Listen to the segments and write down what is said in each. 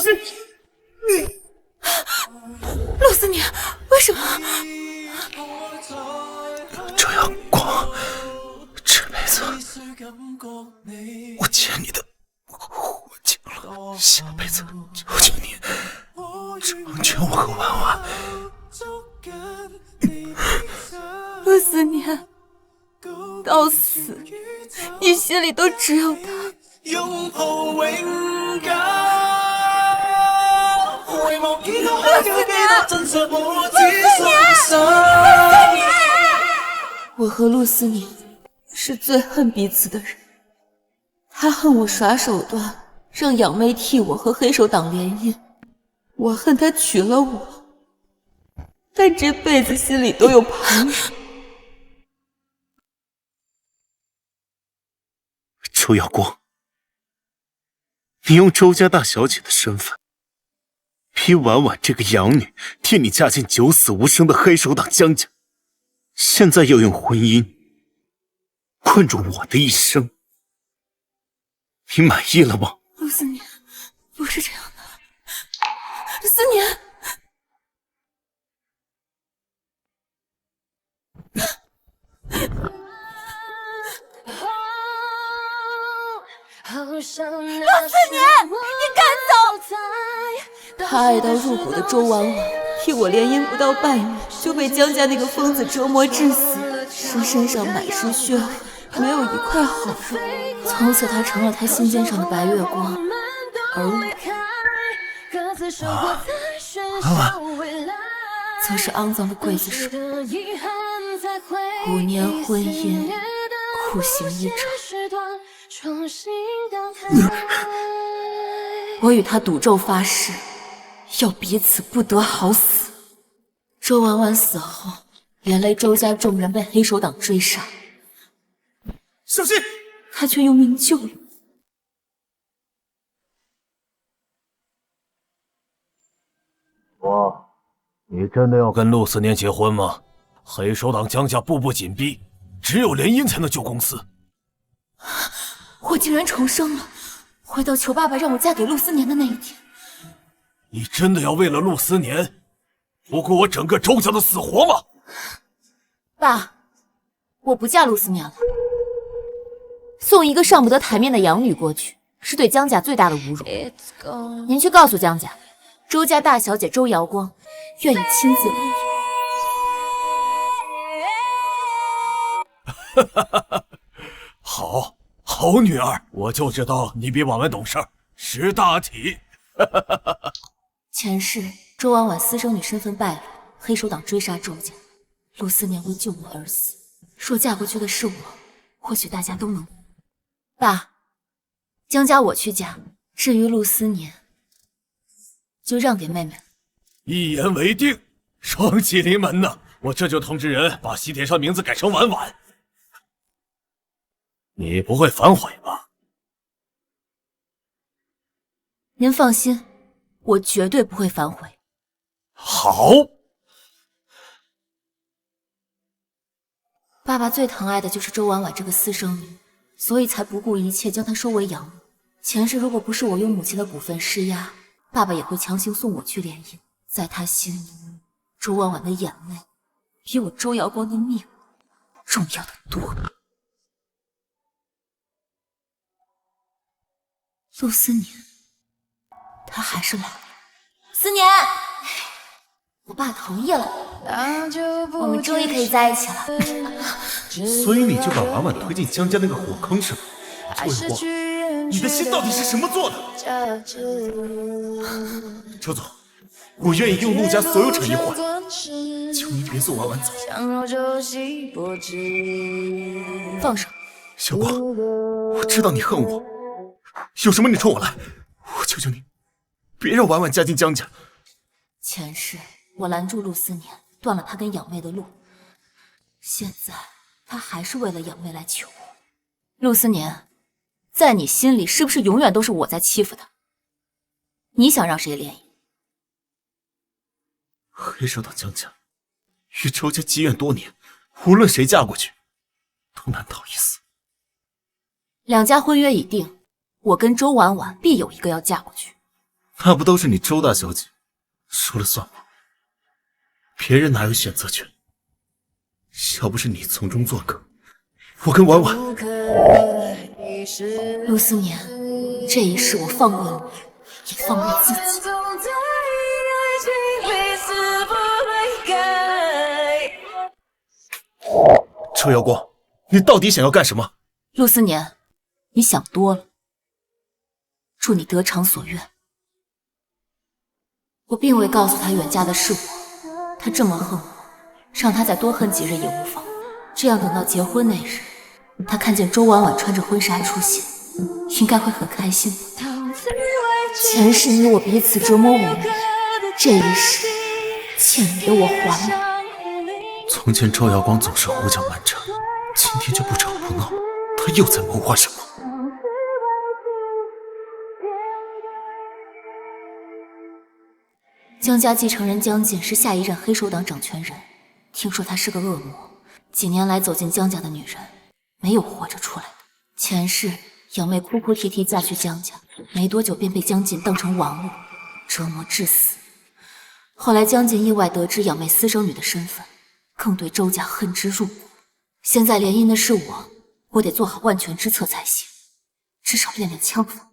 心！陆思年，为什么？周阳光，这辈子我欠你的，我尽了。下辈子求求你，成全我和婉婉。陆思年，到死，你心里都只有他。拥抱永久。我和陆思年是最恨彼此的人，他恨我耍手段，让养妹替我和黑手党联姻；我恨他娶了我，但这辈子心里都有旁人。周耀光，你用周家大小姐的身份，逼婉婉这个养女替你嫁进九死无生的黑手党江家，现在又用婚姻困住我的一生，你满意了吗？陆思年，不是这样的，思年。陆思年，你敢走！他爱到入骨的周婉婉，替我联姻不到半月，就被江家那个疯子折磨致死，身上满是血痕，没有一块好肉。从此他成了他心尖上的白月光，而我，婉婉，则是肮脏的刽子手。5年婚姻，苦行一场。我与他赌咒发誓，要彼此不得好死。周婉婉死后，连累周家众人被黑手党追杀，小心！他却用命救了我。你真的要跟陆思年结婚吗？黑手党江家步步紧逼，只有联姻才能救公司。我竟然重生了，回到求爸爸让我嫁给陆思年的那一天。你真的要为了陆思年不顾我整个周家的死活吗？爸，我不嫁陆思年了。送一个上不得台面的养女过去，是对江家最大的侮辱。您去告诉江家，周家大小姐周瑶光愿意亲自领养。好女儿，我就知道你比婉婉懂事，识大体。前世周婉婉私生女身份败露，黑手党追杀周家，陆思年为救我而死。若嫁过去的是我，或许大家都能。爸，江家我去嫁，至于陆思年，就让给妹妹了。一言为定，双喜临门呐！我这就通知人把喜帖上名字改成婉婉。你不会反悔吧？您放心，我绝对不会反悔。好。爸爸最疼爱的就是周婉婉这个私生女，所以才不顾一切将她收为养女。前世如果不是我用母亲的股份施压，爸爸也会强行送我去联姻。在他心里，周婉婉的眼泪比我周瑶光的命重要的多。陆思年，他还是来了。思年，我爸同意了，我们终于可以在一起了。所以你就把婉婉推进江家那个火坑是吗？周阳光，你的心到底是什么做的？周总，我愿意用陆家所有产业换，求您别送婉婉走。放手，小光，我知道你恨我，有什么你冲我来，我求求你，别让婉婉嫁进江家。前世我拦住陆思年，断了他跟养妹的路，现在他还是为了养妹来求我。陆思年，在你心里是不是永远都是我在欺负他？你想让谁联姻？黑手党江家与周家积怨多年，无论谁嫁过去都难逃一死。两家婚约已定，我跟周婉婉必有一个要嫁过去。那不都是你周大小姐说了算吗？别人哪有选择权？要不是你从中作梗，我跟婉婉……陆思年，这一世我放过了你，也放过自己。周耀光，你到底想要干什么？陆思年，你想多了。祝你得偿所愿。我并未告诉他远嫁的是我，他这么恨我，让他再多恨几日也无妨。这样等到结婚那日，他看见周婉婉穿着婚纱出现，应该会很开心的。前世你我彼此折磨5年，这一世欠你的我还了。从前周耀光总是胡搅蛮缠，今天就不吵不闹，他又在谋划什么？江家继承人江锦是下一任黑手党掌权人，听说他是个恶魔，几年来走进江家的女人没有活着出来的。前世养妹哭哭啼啼嫁去江家，没多久便被江锦当成玩物折磨致死。后来江锦意外得知养妹私生女的身份，更对周家恨之入骨。现在联姻的是我得做好万全之策才行，至少练练枪法。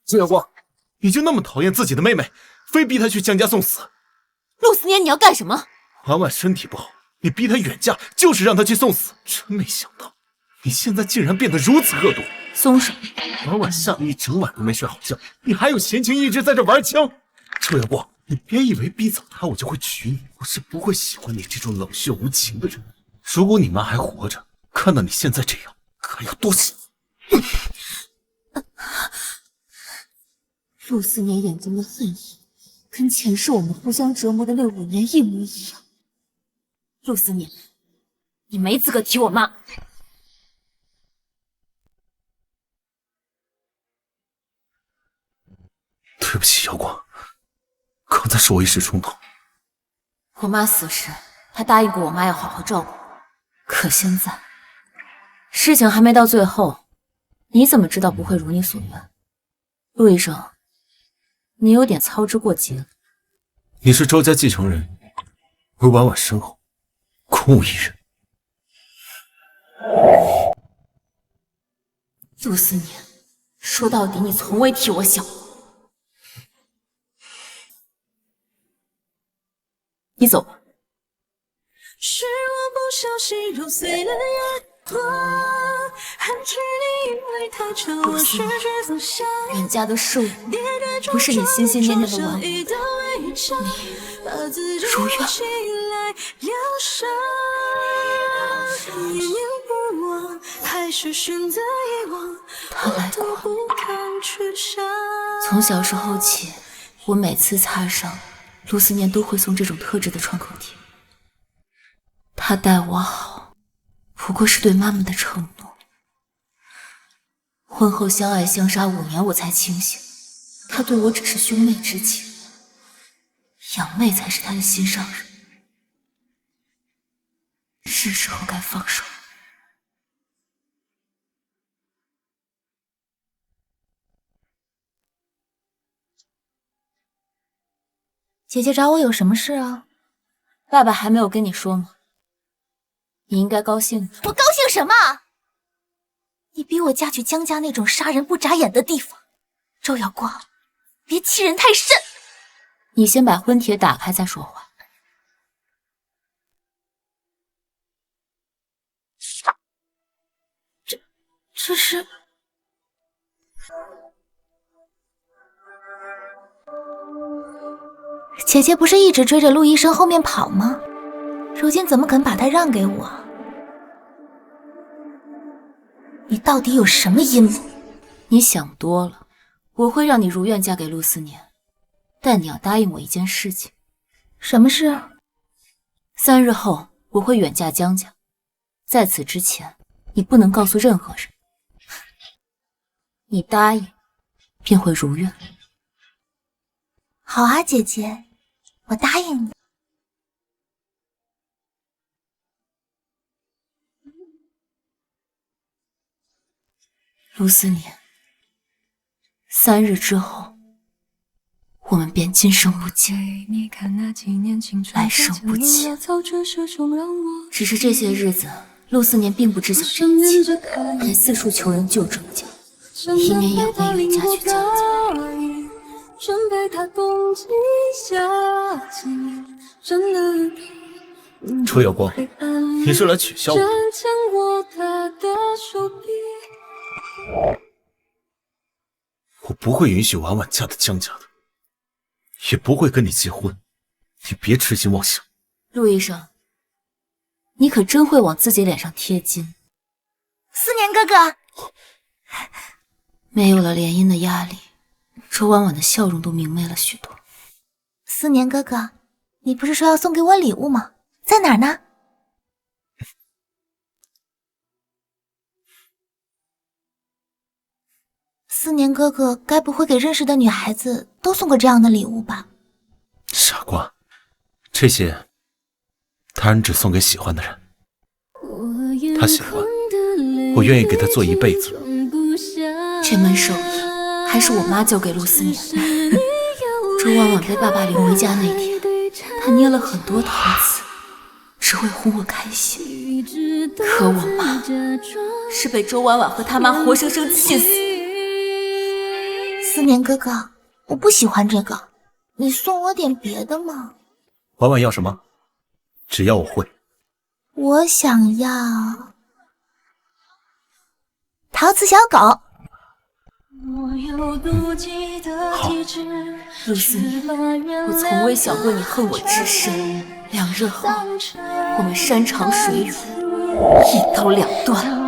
周耀光，你就那么讨厌自己的妹妹，非逼她去江家送死？陆思年，你要干什么？婉婉身体不好，你逼她远嫁，就是让她去送死。真没想到，你现在竟然变得如此恶毒！松手！婉婉吓得一整晚都没睡好觉，你还有闲情逸致在这玩枪？周耀光，你别以为逼走她我就会娶你，我是不会喜欢你这种冷血无情的人。如果你妈还活着，看到你现在这样，该有多喜！陆思年眼中的恨意，跟前世我们互相折磨的那5年一模一样。陆思年，你没资格提我妈。对不起，耀光，刚才是我一时冲动。我妈死时还答应过我妈要好好照顾我，可现在事情还没到最后，你怎么知道不会如你所愿？陆医生，你有点操之过急了。你是周家继承人，为婉婉身后空无一人。陆思年，说到底，你从未替我想过。你走吧。是我不小心揉碎了眼眶，含着你因为太长，我失去方向。远嫁的是我，不是你心心念念的婉婉。你如愿。他来过。从小时候起，我每次擦伤，陆思念都会送这种特制的创口贴。他待我好，不过是对妈妈的承诺。婚后相爱相杀5年，我才清醒，他对我只是兄妹之情，养妹才是他的心上人。是时候该放手了。姐姐找我有什么事啊？爸爸还没有跟你说吗？你应该高兴。我高兴什么？你逼我嫁去江家那种杀人不眨眼的地方。周耀光，别欺人太甚。你先把婚帖打开再说话。这是……姐姐不是一直追着陆医生后面跑吗？如今怎么肯把他让给我？你到底有什么阴谋？你想多了，我会让你如愿嫁给陆思年，但你要答应我一件事情。什么事？3日后我会远嫁江家，在此之前，你不能告诉任何人。你答应，便会如愿。好啊，姐姐，我答应你。陆思年， 3日之后，我们便今生不见，来生不见。只是这些日子，陆思年并不知晓这一切，还四处求人救周家，以免养为远嫁去江家。准备他冬季夏季，真的周耀光，你是来取笑我？牵过他的手臂。我不会允许婉婉嫁到江家的，也不会跟你结婚。你别痴心妄想。陆医生，你可真会往自己脸上贴金。思年哥哥，没有了联姻的压力，周婉婉的笑容都明媚了许多。思年哥哥，你不是说要送给我礼物吗？在哪儿呢？思年哥哥该不会给认识的女孩子都送过这样的礼物吧？傻瓜，这些当然只送给喜欢的人。他喜欢，我愿意给他做一辈子。这门手艺还是我妈教给陆思年的。周婉婉被爸爸领回家那天，她捏了很多陶瓷，只为哄我开心。可我妈是被周婉婉和他妈活生生气死。思年哥哥，我不喜欢这个，你送我点别的嘛。婉婉要什么？只要我会。我想要陶瓷小狗。好，陆思年，我从未想过你恨我至深。2日后，我们山长水远，一刀两断。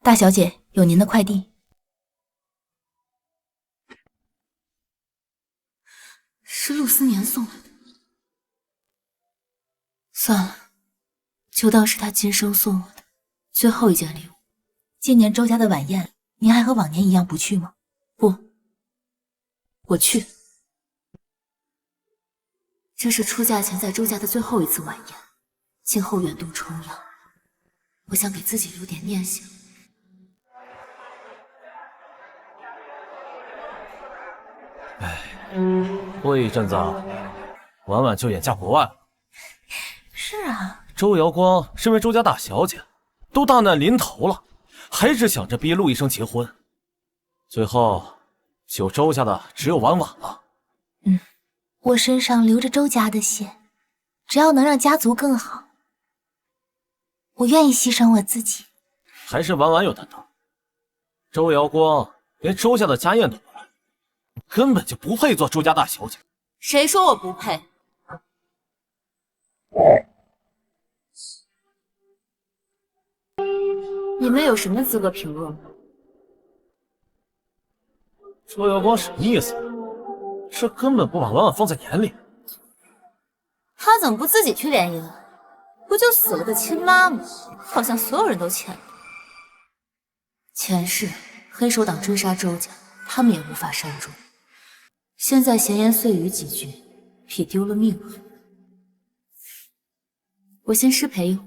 大小姐，有您的快递。是陆思年送来的。算了，就当是他今生送我的最后一件礼物。今年周家的晚宴，您还和往年一样不去吗？不，我去。这是出嫁前在周家的最后一次晚宴，今后远渡重洋，我想给自己留点念想。过一阵子，婉婉就远嫁国外了。是啊，周瑶光身为周家大小姐，都大难临头了，还只想着逼陆医生结婚，最后救周家的只有婉婉了。我身上流着周家的血，只要能让家族更好，我愿意牺牲我自己。还是婉婉有担当，周瑶光连周家的家宴都不来，根本就不配做周家大小姐。谁说我不配？你们有什么资格评论我？周瑶光什么意思？这根本不把婉婉放在眼里。他怎么不自己去联姻啊？不就死了个亲妈吗？好像所有人都欠他。前世黑手党追杀周家，他们也无法善终。现在闲言碎语几句，比丢了命狠。我先失陪一会儿。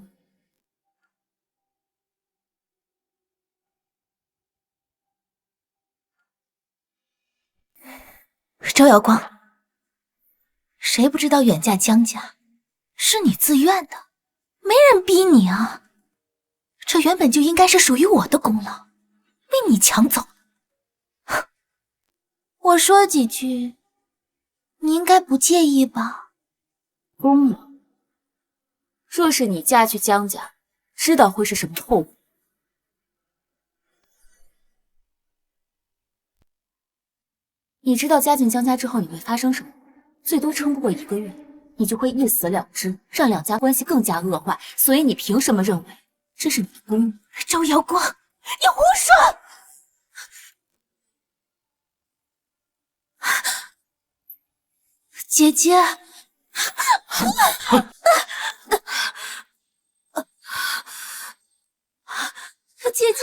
周瑶光，谁不知道远嫁江家是你自愿的，没人逼你啊！这原本就应该是属于我的功劳，被你抢走了。我说几句，你应该不介意吧？功劳？若是你嫁去江家，知道会是什么后果？你知道嫁进江家之后你会发生什么？最多撑不过1个月，你就会一死两之，让两家关系更加恶化。所以你凭什么认为这是你的功劳？周瑶光，你胡说！姐姐，姐姐，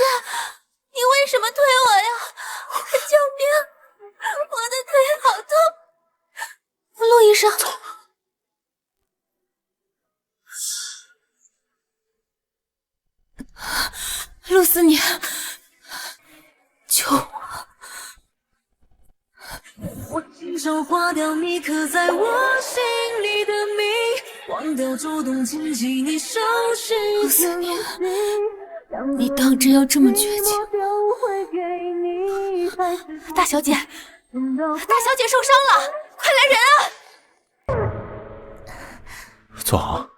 你为什么推我呀？救命！我的腿好痛！陆医生，陆思念，救我！我亲手划掉你刻在我心里的谜，忘掉主动牵起你手时陆思念，你当真要这么绝情？大小姐，大小姐受伤了，快来人啊！坐好。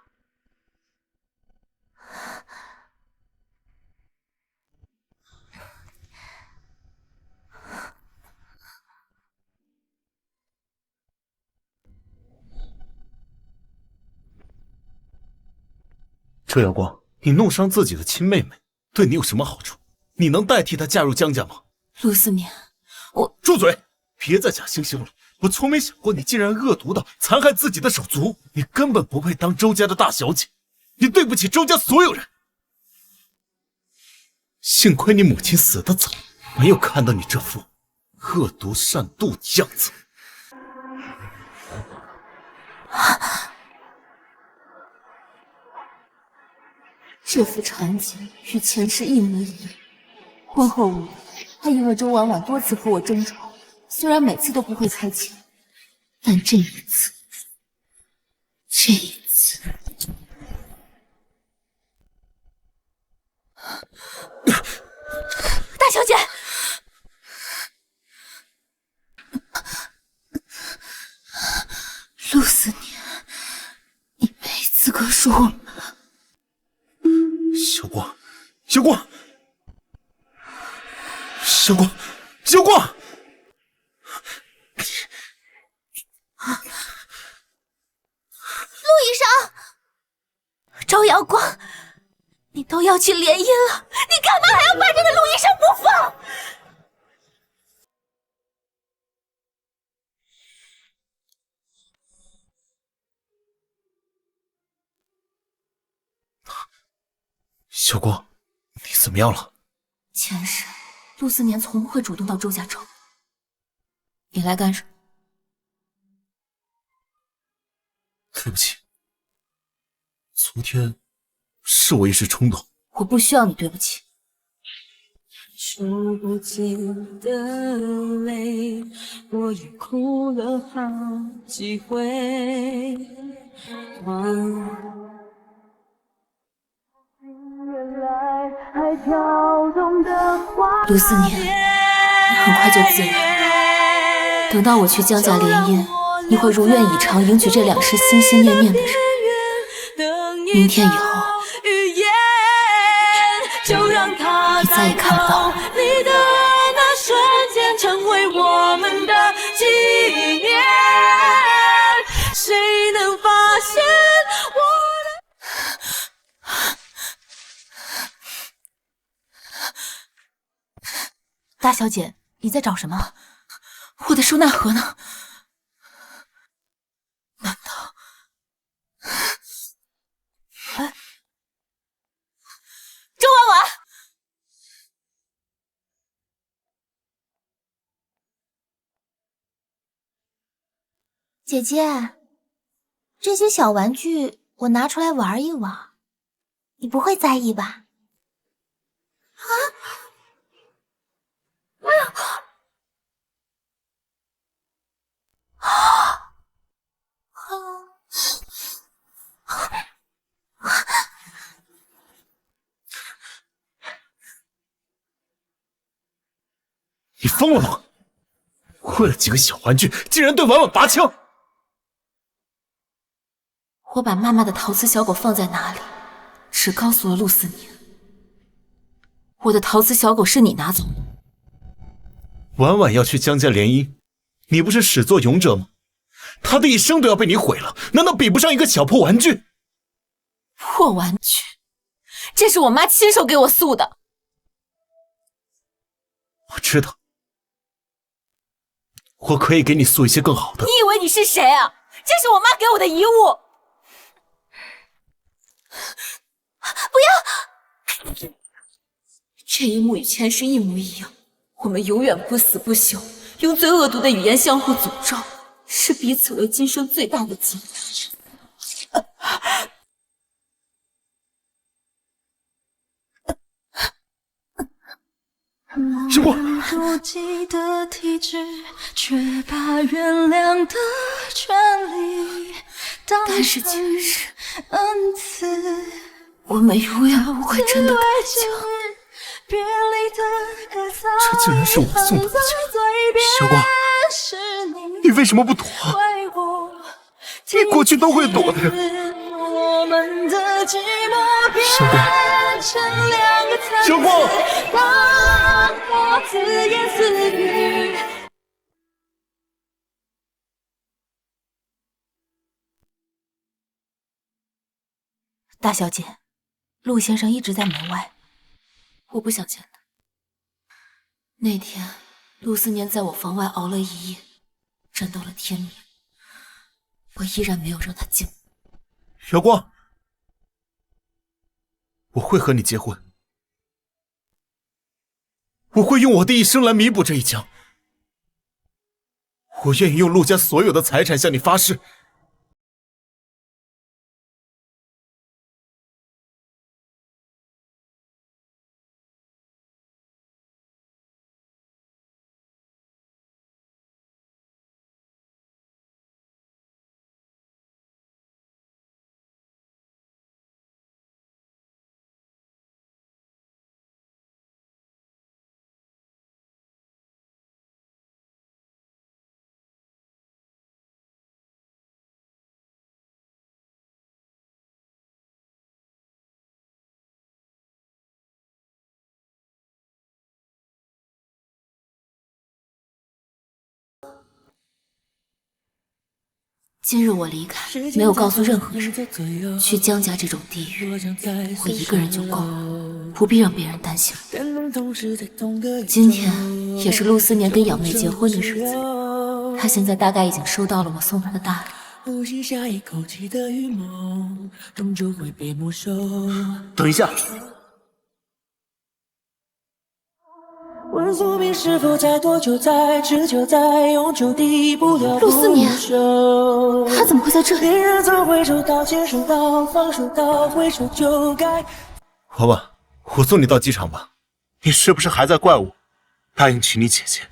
周阳光，你弄伤自己的亲妹妹，对你有什么好处？你能代替她嫁入江家吗？陆思念，我住嘴！别再假惺惺了。我从没想过你竟然恶毒到残害自己的手足，你根本不配当周家的大小姐，你对不起周家所有人。幸亏你母亲死得早，没有看到你这副恶毒善妒的样子。这幅场景与前世一模一样。婚后5年，他因为周婉婉多次和我争吵，虽然每次都不会猜忌，但这一次，大小姐，陆思念，你没资格说我妈。小光，小光，小光，小光！陆医生，周阳光，你都要去联姻了，你干嘛还要把这个陆医生不放？小光，你怎么样了？前世，陆思年从不会主动到周家找我。你来干什么？对不起，昨天是我一时冲动。我不需要你对不起。数不尽的泪，我也哭了好几回。陆思年，你很快就自然。等到我去江家联姻，你会如愿以偿迎娶这2世心心念念的人。明天以后，你再也看不到我。你的那瞬间成为我们的纪念，谁能发现我大小姐，你在找什么？我的收纳盒呢？难道……周婉婉，姐姐，这些小玩具我拿出来玩一玩，你不会在意吧？你疯了吗？为了几个小玩具，竟然对婉婉拔枪！我把妈妈的陶瓷小狗放在哪里，只告诉了陆思年。我的陶瓷小狗是你拿走的。婉婉要去江家联姻，你不是始作俑者吗？她的一生都要被你毁了，难道比不上一个小破玩具？破玩具，这是我妈亲手给我塑的。我知道，我可以给你塑一些更好的。你以为你是谁啊？这是我妈给我的遗物。不要！这一幕与前世一模一样，我们永远不死不休，用最恶毒的语言相互诅咒，视彼此为今生最大的劫。小光，妒忌的体质，却把原谅的权利但是前世，恩赐。我们永远不会真的开枪。这竟然是我送他的枪，小光，你为什么不躲？你过去都会躲的呀。小光，小光。大小姐，陆先生一直在门外。我不想见他。那天，陆思年在我房外熬了一夜，战到了天明，我依然没有让他进。小光，我会和你结婚，我会用我的一生来弥补这一枪，我愿意用陆家所有的财产向你发誓。今日我离开，没有告诉任何人，去江家这种地狱，我一个人就够了，不必让别人担心。今天也是陆思年跟养妹结婚的日子，他现在大概已经收到了我送他的大礼。等一下，问宿命是否在多久在，只求在永久地不了陆思年，不他怎么会在这里？别人总会收到，接收到，放手到，回首就该。婉婉，我送你到机场吧。你是不是还在怪我答应娶你姐姐？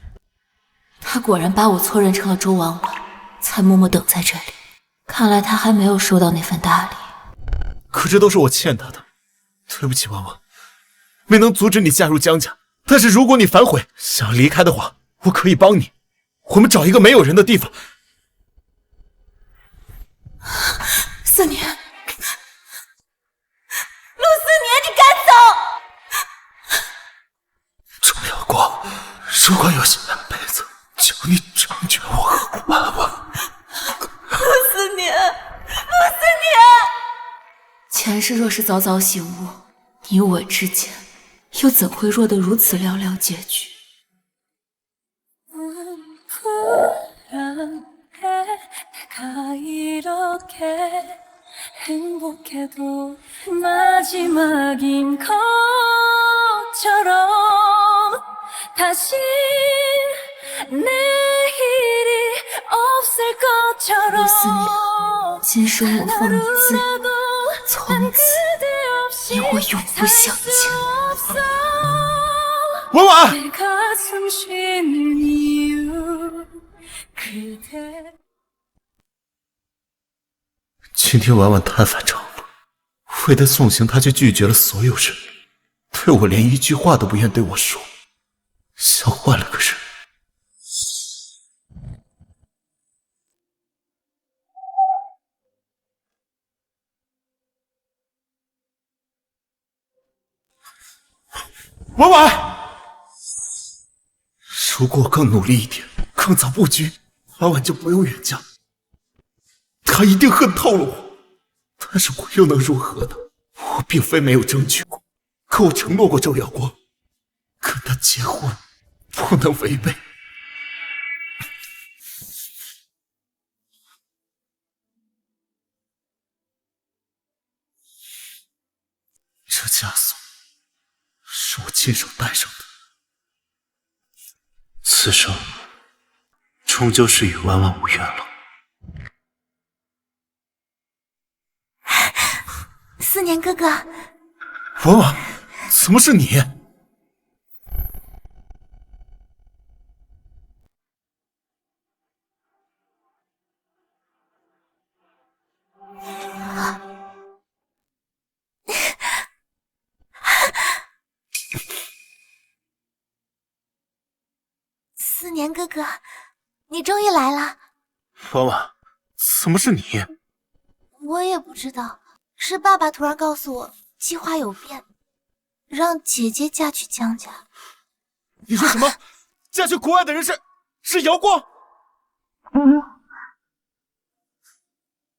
他果然把我错认成了周婉婉，才默默等在这里。看来他还没有收到那份大礼。可这都是我欠他的，对不起，婉婉，没能阻止你嫁入江家。但是如果你反悔想离开的话，我可以帮你。我们找一个没有人的地方。思年，陆思年，你赶走！周耀光，如果有下辈子，求你成全我和婉婉。陆思年，前世若是早早醒悟，你我之间又怎会落得如此寥寥结局？ 행복해도 마지막인 것처럼 다시 내일이 없을 것처럼 陆思年，今生我奉你自由，从此你我永不相见。婉婉， 내 가슴 쉬는 이유 그대 今天婉婉太反常了，为他送行，他却拒绝了所有人，对我连一句话都不愿对我说，像换了个人。婉婉，如果我更努力一点，更早布局，婉婉就不用远嫁。他一定恨透了我，但是我又能如何呢？我并非没有争取过，可我承诺过周耀光，跟他结婚不能违背。这枷锁是我亲手戴上的，此生终究是与婉婉无缘了。思年哥哥，婉婉，怎么是你？思年哥哥，你终于来了。婉婉，怎么是你？我也不知道，是爸爸突然告诉我计划有变，让姐姐嫁去江家。你说什么？嫁去国外的人是瑶光？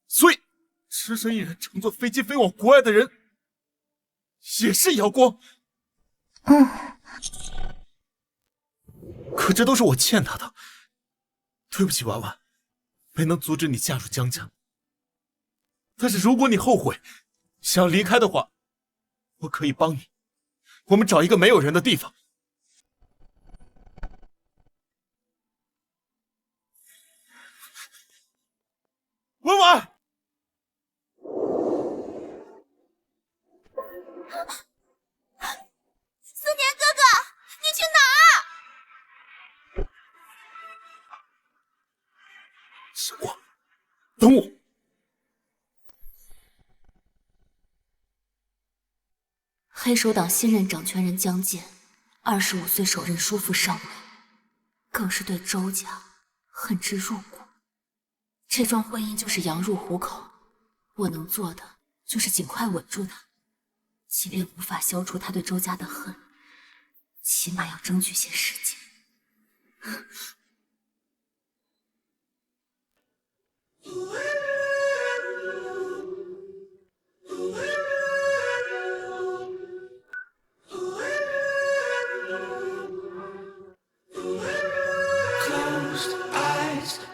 所以，只身一人乘坐飞机飞往国外的人，也是瑶光。可这都是我欠他的，对不起，婉婉，没能阻止你嫁入江家。但是如果你后悔，想离开的话，我可以帮你，我们找一个没有人的地方。婉婉。思年哥哥，你去哪儿？小光，等我。黑手党新任掌权人江健，25岁首任叔父上位，更是对周家恨之入骨。这桩婚姻就是羊入虎口，我能做的就是尽快稳住他，即便无法消除他对周家的恨，起码要争取些时间。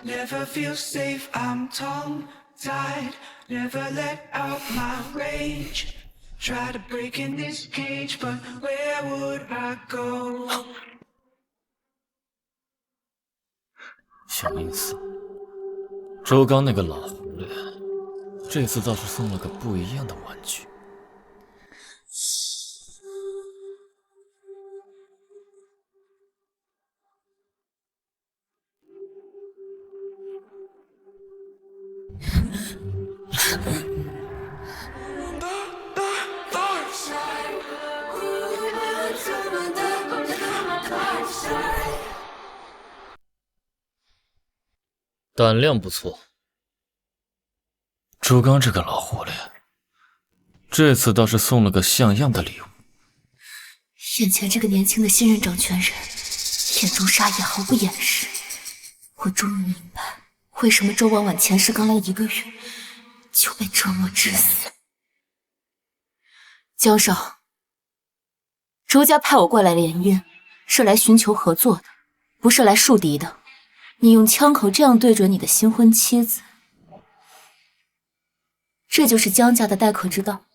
Never feel safe, I'm tongue-tied. Never let out my rage. Try to break in this cage, but where would I go? 小心思，周刚那个老狐狸，这次倒是送了个不一样的玩具。胆量不错，周刚这个老狐狸，这次倒是送了个像样的礼物。眼前这个年轻的新任掌权人，眼中杀意毫不掩饰。我终于明白，为什么周婉婉前世刚来1个月就被折磨致死。江少，周家派我过来联姻，是来寻求合作的，不是来树敌的。你用枪口这样对准你的新婚妻子，这就是江家的待客之道。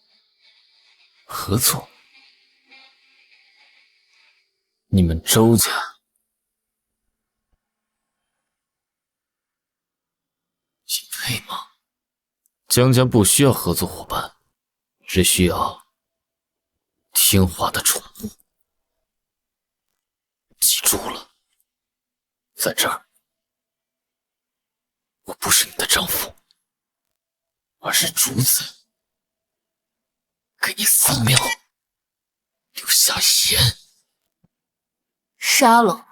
合作？你们周家你配吗？江家不需要合作伙伴，只需要听话的宠物。记住了，在这儿，我不是你的丈夫，而是主子。给你3秒，留下言。杀了我，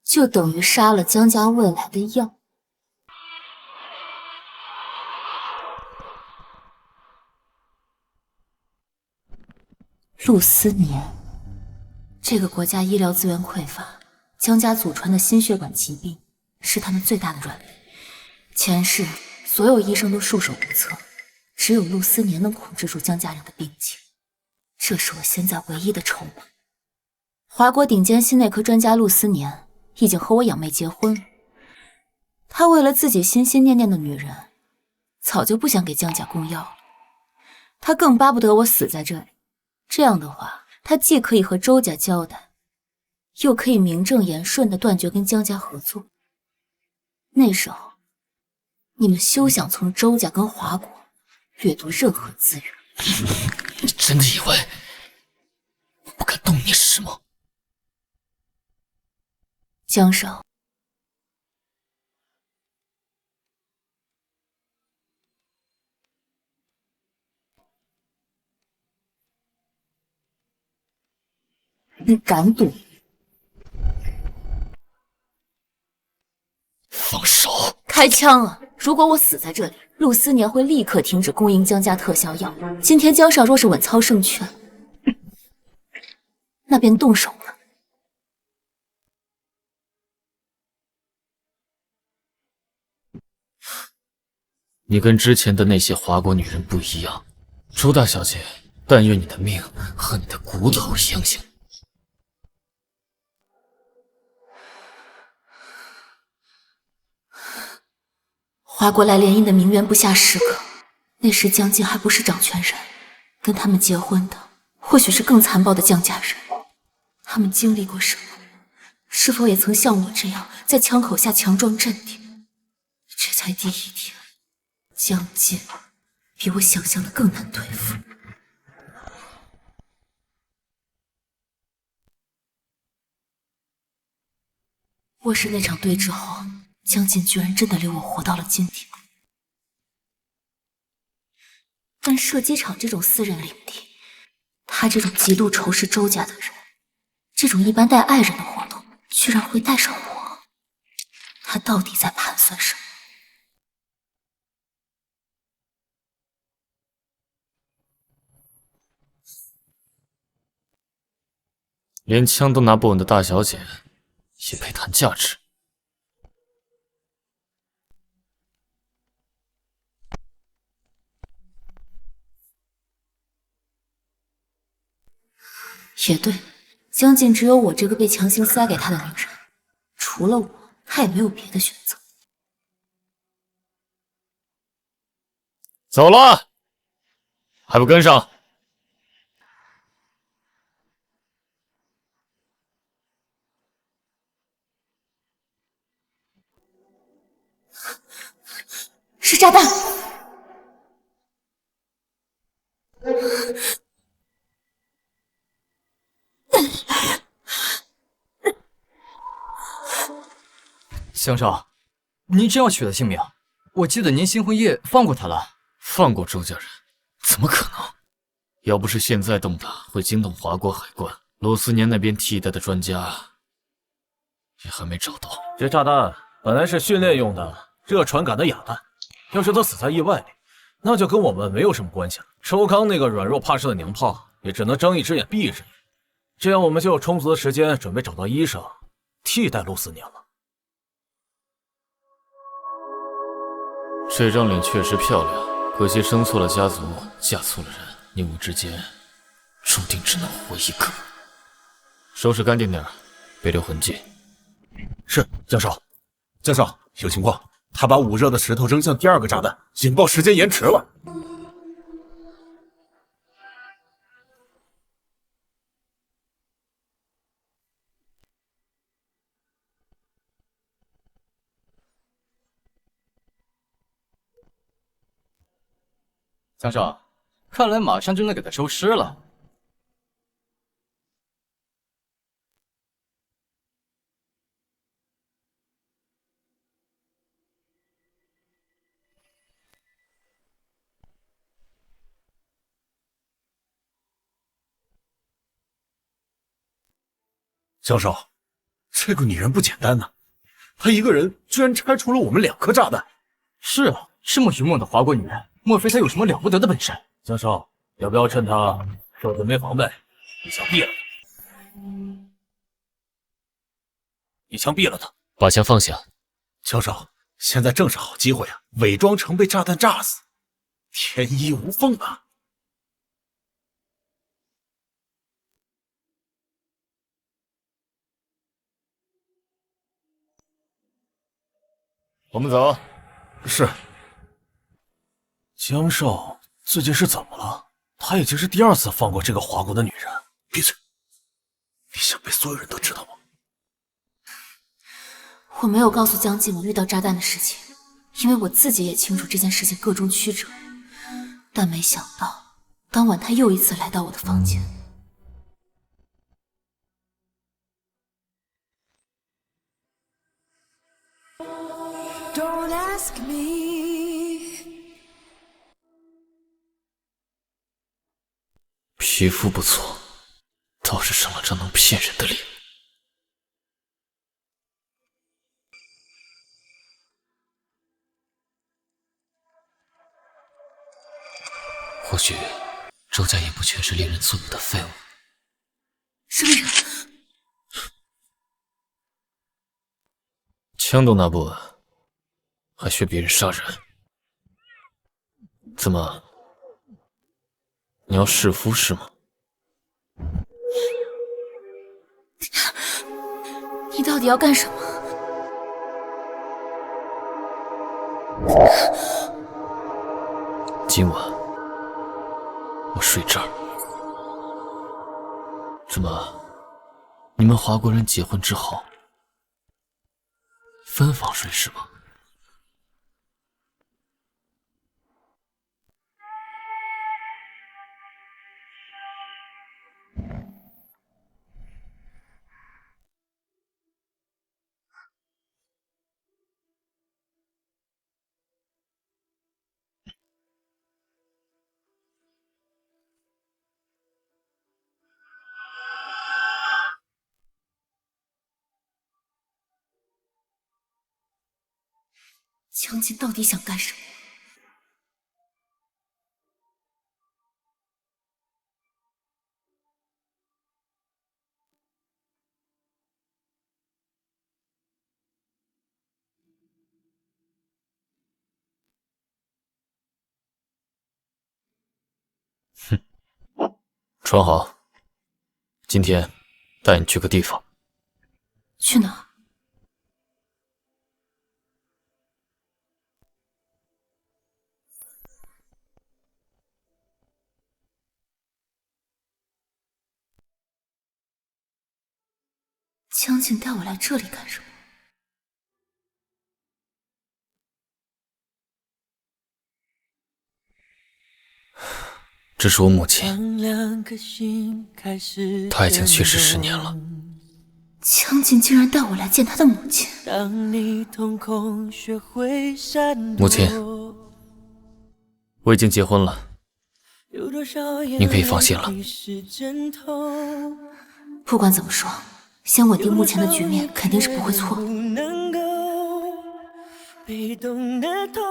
就等于杀了江家未来的药。陆思年，这个国家医疗资源匮乏，江家祖传的心血管疾病是他们最大的软肋。前世所有医生都束手无策，只有陆思年能控制住江家人的病情，这是我现在唯一的筹码。华国顶尖心内科专家陆思年已经和我养妹结婚了，他为了自己心心念念的女人，早就不想给江家供药了。他更巴不得我死在这里，这样的话，他既可以和周家交代，又可以名正言顺地断绝跟江家合作。那时候，你们休想从周家跟华国掠夺任何资源。你真的以为我不敢动你是吗？江少，你敢赌，开枪啊！如果我死在这里，陆思年会立刻停止供应江家特效药。今天江少若是稳操胜券，那便动手了。你跟之前的那些华国女人不一样，周大小姐，但愿你的命和你的骨头一样硬。华国来联姻的名媛不下10个，那时江静还不是掌权人，跟他们结婚的或许是更残暴的江家人。他们经历过什么？是否也曾像我这样在枪口下强装镇定？这才第1天，江静比我想象的更难对付。卧室那场对峙后，江静居然真的留我活到了今天。但射击场这种私人领地，他这种极度仇视周家的人，这种一般带爱人的活动，居然会带上我，他到底在盘算什么？连枪都拿不稳的大小姐，也配谈价值？也对，江静只有我这个被强行塞给他的女人，除了我，他也没有别的选择。走了，还不跟上？是炸弹！乡少，您真要取他性命？我记得您新婚夜放过他了。放过周家人？怎么可能？要不是现在动他，会惊动华国海关，陆思年那边替代的专家也还没找到。这炸弹本来是训练用的热传感的哑弹，要是他死在意外里，那就跟我们没有什么关系了。周刚那个软弱怕事的娘炮，也只能睁一只眼闭一只眼。这样我们就有充足的时间准备找到医生替代陆思年了。这张脸确实漂亮，可惜生错了家族，嫁错了人，你我之间注定只能活一个。收拾干净点，别留痕迹。是，江少。江少，有情况，他把捂热的石头扔向第2个炸弹，引爆时间延迟了。乡少，看来马上就能给他收尸了。江少，这个女人不简单呐，她一个人居然拆除了我们2颗炸弹。是啊，这么勇猛的华国女人，莫非她有什么了不得的本事？江少，要不要趁他手准备防备，一枪毙了他？一枪毙了他！把枪放下。江少，现在正是好机会啊，伪装成被炸弹炸死，天衣无缝啊！我们走。是。江少最近是怎么了？他已经是第2次放过这个华国的女人。闭嘴！你想被所有人都知道吗？我没有告诉江静我遇到炸弹的事情，因为我自己也清楚这件事情个中曲折。但没想到，当晚他又一次来到我的房间。Don't ask me. 皮肤不错，倒是生了张能骗人的脸。许周家也不全是猎人所有的废物。什么人？枪都拿不稳，还学别人杀人？怎么？你要弑夫是吗？你到底要干什么？今晚我睡这儿。怎么？你们华国人结婚之后分房睡是吗？江锦到底想干什么？穿好，今天带你去个地方。去哪儿？江锦带我来这里干什么？这是我母亲，她已经去世10年了。江锦竟然带我来见他的母亲。母亲，我已经结婚了，您可以放心了。不管怎么说，先稳定目前的局面肯定是不会错的。被动的痛，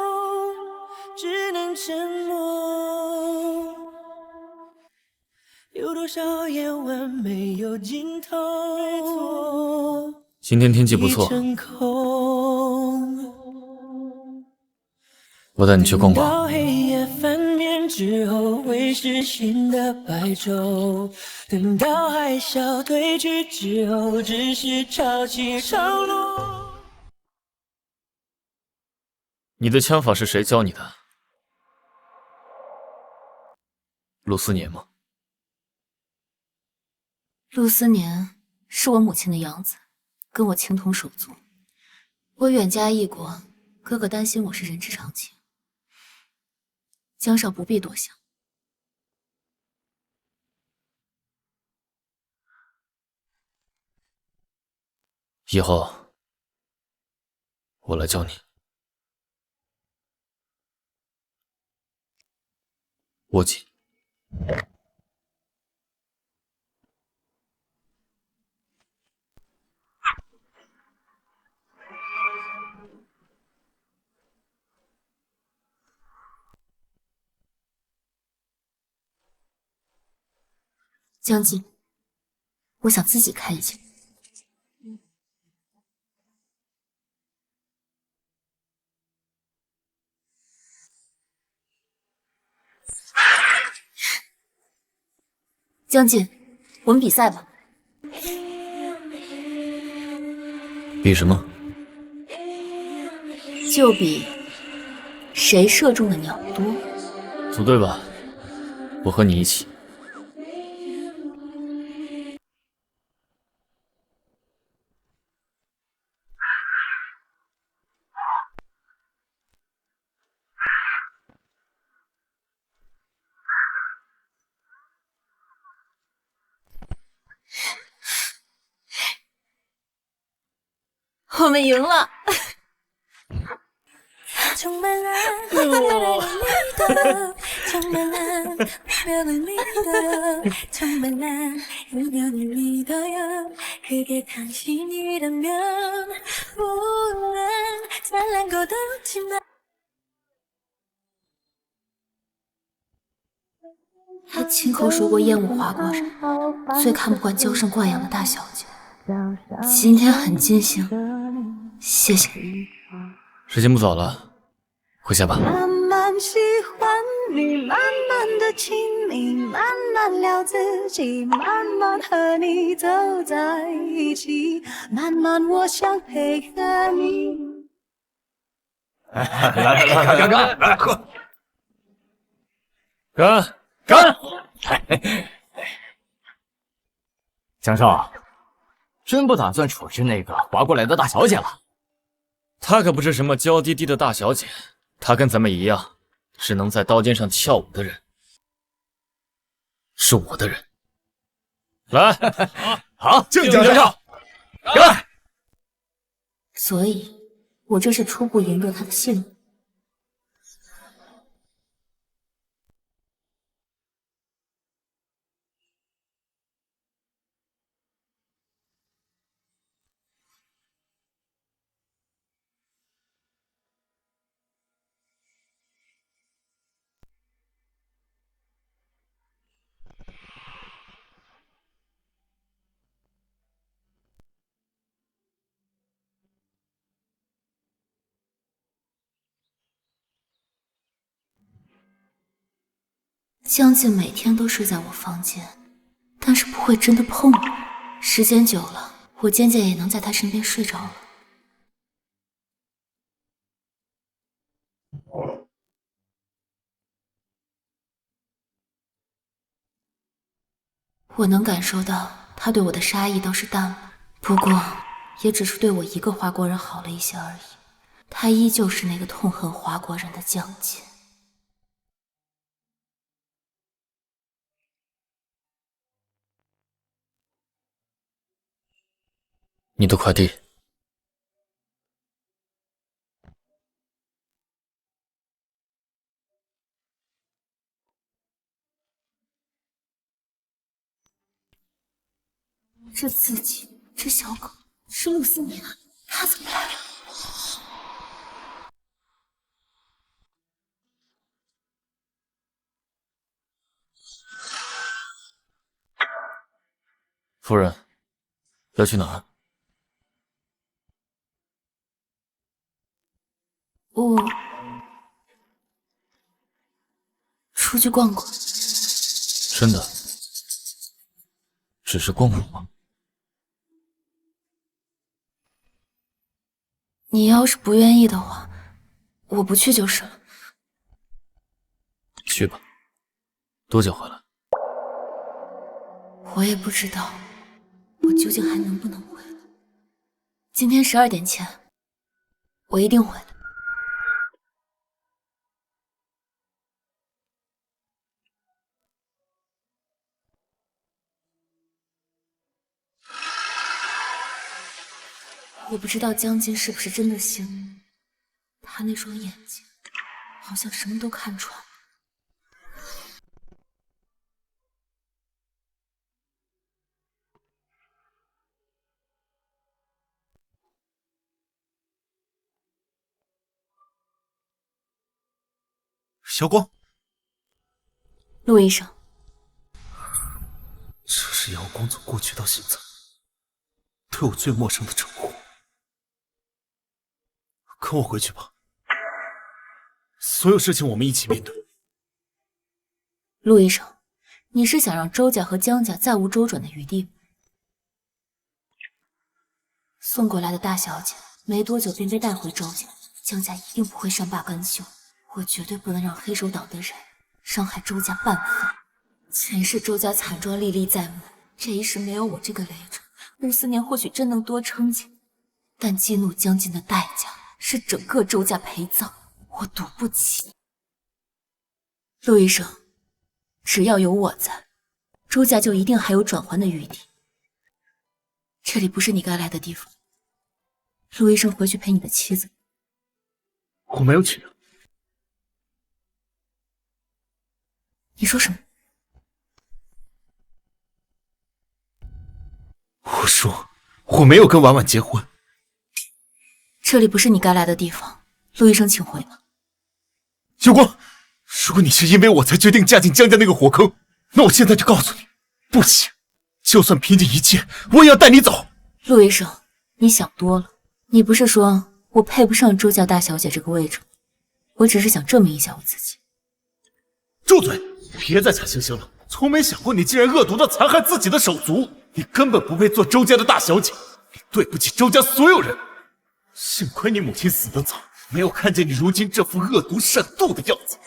只能沉默。有多少夜晚没有尽头？今天天气不错，我带你去逛逛。到黑夜翻面之后，会是新的白昼。等到海啸退去之后，只是潮起潮落。你的枪法是谁教你的？陆思年吗？陆思年是我母亲的养子，跟我情同手足。我远嫁异国，哥哥担心我是人之常情。江少不必多想。以后我来教你。握紧。江锦，我想自己开一间。江锦，我们比赛吧。比什么？就比谁射中的鸟多。组队吧，我和你一起。我们赢了。他亲口说过厌恶华国人，最看不惯娇生惯养的大小姐。今天很尽兴，谢谢。时间不早了，回家吧。慢慢喜欢你，慢慢的亲密，慢慢聊自己，慢慢和你走在一起，慢慢我想配合你。来喝，干！江少，真不打算处置那个划过来的大小姐了？她可不是什么娇滴滴的大小姐，她跟咱们一样，是能在刀尖上跳舞的人，是我的人。来，好，敬江少，干！所以，我这是初步赢得他的信任。江静每天都睡在我房间，但是不会真的碰我。时间久了，我渐渐也能在他身边睡着了。我能感受到他对我的杀意倒是淡了，不过也只是对我一个华国人好了一些而已。他依旧是那个痛恨华国人的江静。你的快递。这自己，这小狗，是陆思年，他怎么来了？夫人，要去哪儿？我出去逛逛。真的？只是逛逛吗？你要是不愿意的话，我不去就是了。去吧。多久回来？我也不知道，我究竟还能不能回来。今天12点前，我一定回来。我不知道江津是不是真的幸运，他那双眼睛好像什么都看穿。小光，陆医生，这是姚公从过去到现在对我最陌生的称呼。跟我回去吧，所有事情我们一起面对。陆医生，你是想让周家和江家再无周转的余地吗？送过来的大小姐没多久便被带回周家，江家一定不会善罢甘休。我绝对不能让黑手党的人伤害周家半分。前世周家惨状历历在目，这一世没有我这个累赘，陆思年或许真能多撑几，但激怒江津的代价是整个周家陪葬，我赌不起。陆医生，只要有我在，周家就一定还有转圜的余地。这里不是你该来的地方。陆医生，回去陪你的妻子。我没有去。你说什么？我说我没有跟婉婉结婚。这里不是你该来的地方，陆医生，请回吧。小光，如果你是因为我才决定嫁进江家那个火坑，那我现在就告诉你，不行，就算拼尽一切，我也要带你走。陆医生，你想多了。你不是说我配不上周家大小姐这个位置吗？我只是想证明一下我自己。住嘴！别再假惺惺了。从没想过你竟然恶毒的残害自己的手足，你根本不配做周家的大小姐，你对不起周家所有人。幸亏你母亲死得早，没有看见你如今这副恶毒善妒的样子。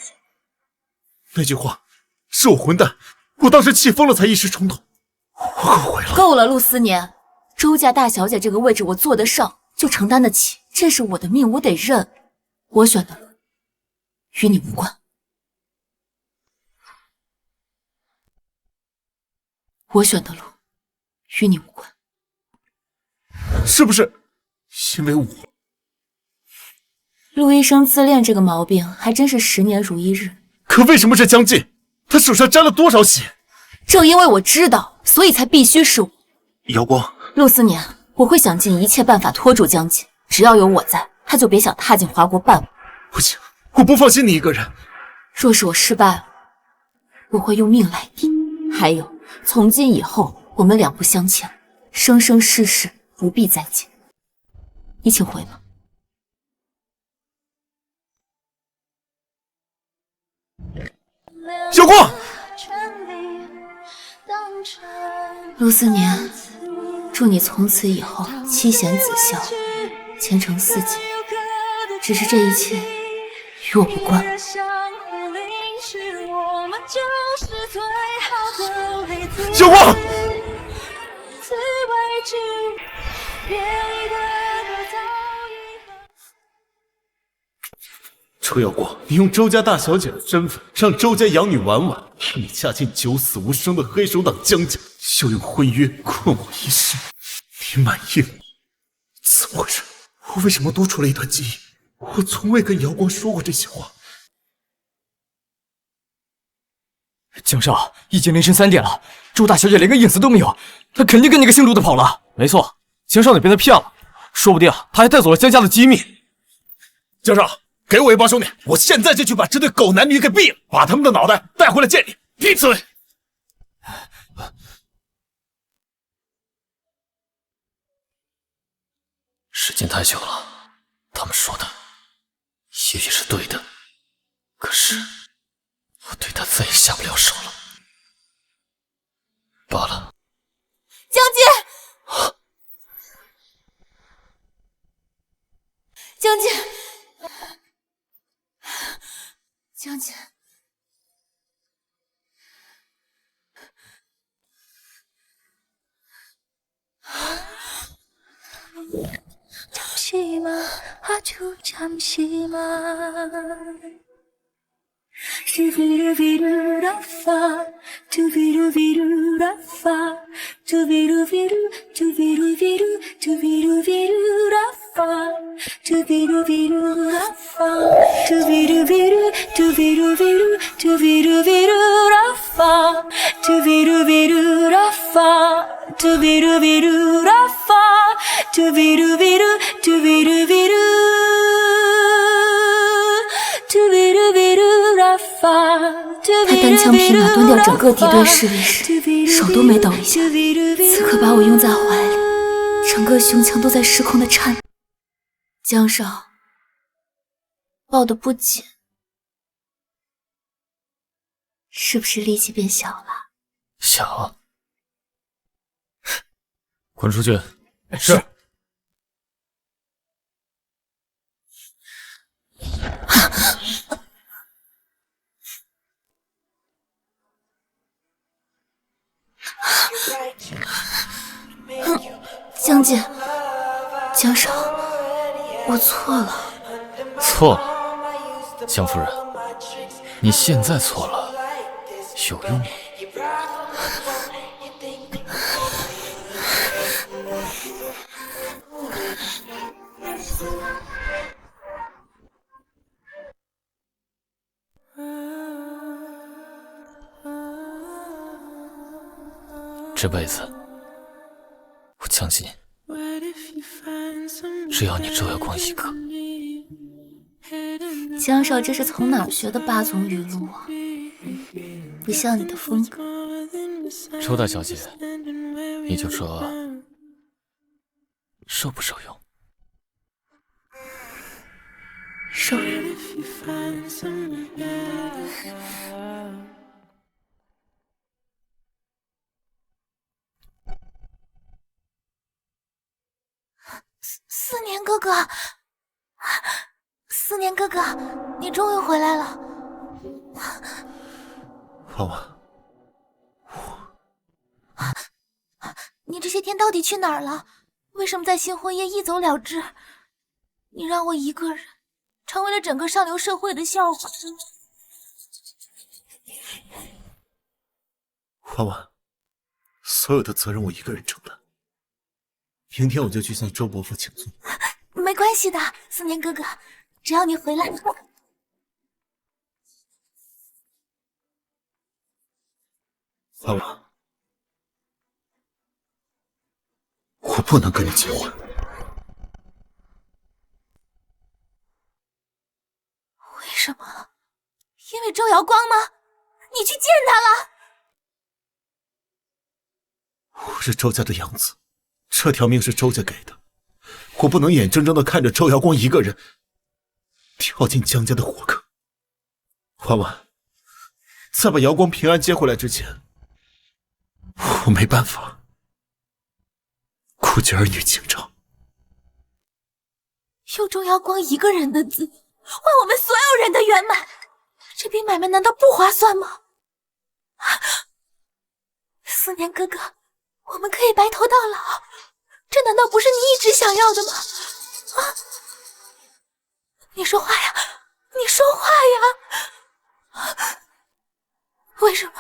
那句话是我混蛋，我当时气疯了才一时冲动，我后悔了。够了，陆思年，周家大小姐这个位置我坐得上，就承担得起，这是我的命，我得认。我选的路与你无关，我选的路与你无关。是不是因为我？陆医生自恋这个毛病还真是10年如一日。可为什么是江晋？他手上沾了多少血？正因为我知道，所以才必须是我。瑶光，陆思年，我会想尽一切办法拖住江晋，只要有我在，他就别想踏进华国半步。不行，我不放心你一个人。若是我失败了，我会用命来抵。还有，从今以后我们两不相欠，生生世世不必再见。你请回吧。瑶光，陆思年，祝你从此以后妻贤子孝，前程似锦。只是这一切与我无关。瑶光，周瑶光，你用周家大小姐的身份，让周家养女婉婉替你嫁进九死无生的黑手党江家，又用婚约困我一世，你满意了？怎么回事？我为什么多出了一段记忆？我从未跟瑶光说过这些话。江少，已经凌晨3点了，周大小姐连个影子都没有，她肯定跟那个姓陆的跑了。没错，江少你被他骗了，说不定他还带走了江家的机密。江少，给我一帮兄弟，我现在就去把这对狗男女给毙了，把他们的脑袋带回来见你。闭嘴！时间太久了，他们说的也许是对的，可是我对他再也下不了手了。罢了。江姐，江姐，江姐，잠시만 아주 잠시만 두비루비루라파 두비루비루라파 두비루비루 두비루비루 두비루비루라파 두비루비루라파 두비루비루 두비루비루 두비루비루라파 두비루비루라파 두비루비루라파 두비루비루 두비루비루他单枪匹马端掉整个敌对势力时，手都没抖一下，此刻把我拥在怀里，整个胸腔都在失控的颤。江少，抱得不紧，是不是力气变小了？小，滚出去！是。江姐，江少，我错了。错了，江夫人，你现在错了，有用吗？这辈子，我将信，只要你周耀光一个。江少这是从哪儿学的霸总语录啊？不像你的风格。周大小姐，你就说受不受用？受用。思念哥哥，思念哥哥，你终于回来了。婉婉，你这些天到底去哪儿了？为什么在新婚夜一走了之？你让我一个人成为了整个上流社会的笑话。婉婉，所有的责任我一个人承担。明天我就去向周伯父请罪。没关系的，思念哥哥，只要你回来。婉婉，我不能跟你结婚。为什么？因为周瑶光吗？你去见他了？我是周家的养子，这条命是周家给的，我不能眼睁睁的看着周瑶光一个人跳进江家的火坑。婉婉，在把瑶光平安接回来之前，我没办法顾及儿女情长。用周瑶光一个人的字换我们所有人的圆满，这笔买卖难道不划算吗？思念哥哥，我们可以白头到老，这难道不是你一直想要的吗？啊！你说话呀，你说话呀！为什么？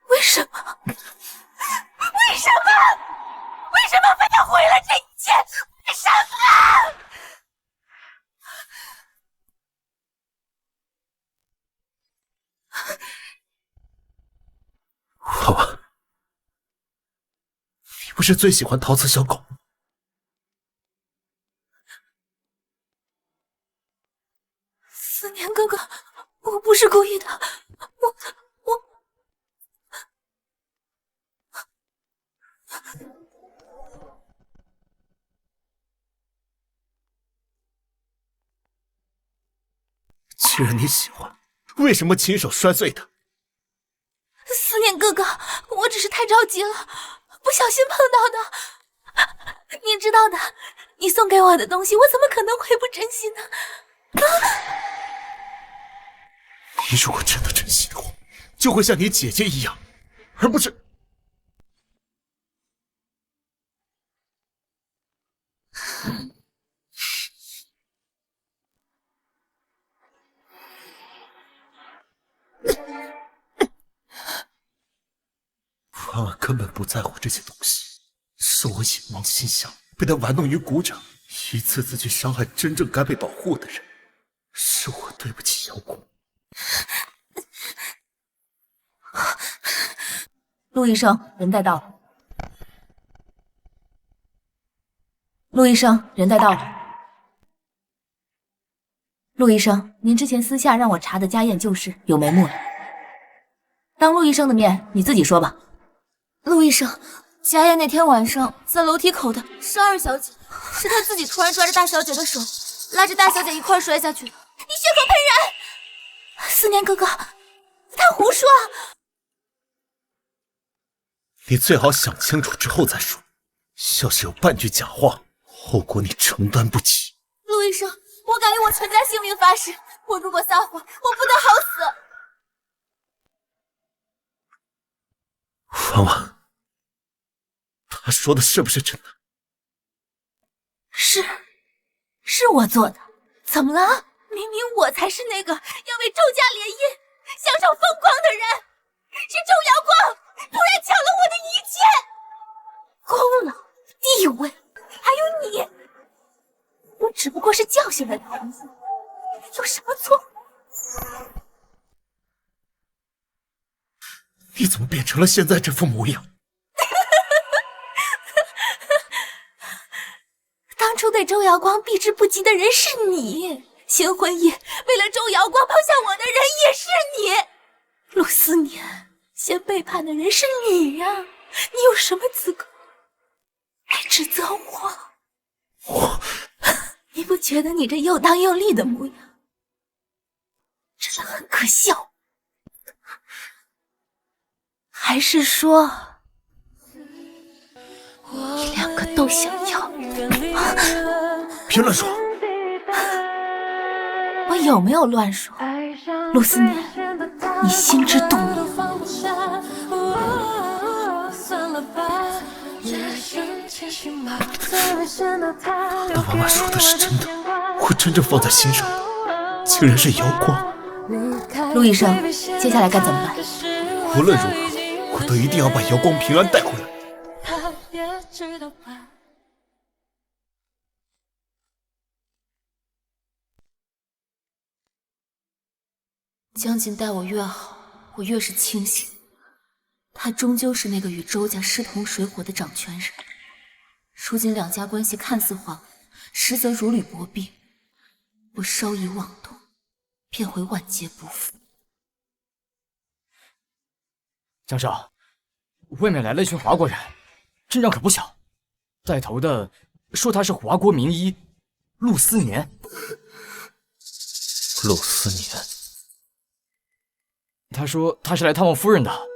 为什么？为什么？为什么非要毁了这一切？为什么？婉婉，你不是最喜欢陶瓷小狗吗？思念哥哥，我不是故意的，我。既然你喜欢，为什么亲手摔碎它？思念哥哥，我只是太着急了，不小心碰到的。你知道的，你送给我的东西，我怎么可能会不珍惜呢？你如果真的珍惜的话，就会像你姐姐一样，而不是……婉婉根本不在乎这些东西，是我野望心狭，被他玩弄于股掌，一次次去伤害真正该被保护的人，是我对不起瑶光。陆医生，人带到了。陆医生，人带到了。陆医生，您之前私下让我查的家宴旧事有眉目了。当陆医生的面，你自己说吧。陆医生，家宴那天晚上，在楼梯口的是二小姐，是她自己突然抓着大小姐的手，拉着大小姐一块摔下去的。你血口喷人！思念哥哥，他胡说！你最好想清楚之后再说，要是有半句假话，后果你承担不起。陆医生，我敢用我全家性命发誓，我如果撒谎，我不得好死。婉婉，他说的是不是真的？是我做的，怎么了？明明我才是那个要为周家联姻、享受风光的人，是周瑶光突然抢了我的一切，功劳、地位，还有你，我只不过是教训了他一下，有什么错？你怎么变成了现在这副模样？当初对周瑶光避之不及的人是你，新婚夜为了周瑶光抛下我的人也是你。陆思年，先背叛的人是你呀！你有什么资格来指责我？你不觉得你这又当又立的模样真的很可笑？还是说你两个都想要？别乱说！我有没有乱说？陆思年，你心知肚明。那婉婉说的是真的，我真正放在心上的竟然是瑶光。陆医生，接下来该怎么办？无论如何，我都一定要把瑶光平安带回来。江锦待我越好，我越是清醒。他终究是那个与周家势同水火的掌权人。如今两家关系看似缓和，实则如履薄冰。我稍一妄动，便会万劫不复。江少，外面来了一群华国人，阵仗可不小。带头的说他是华国名医陆思年。陆思年，他说他是来探望夫人的。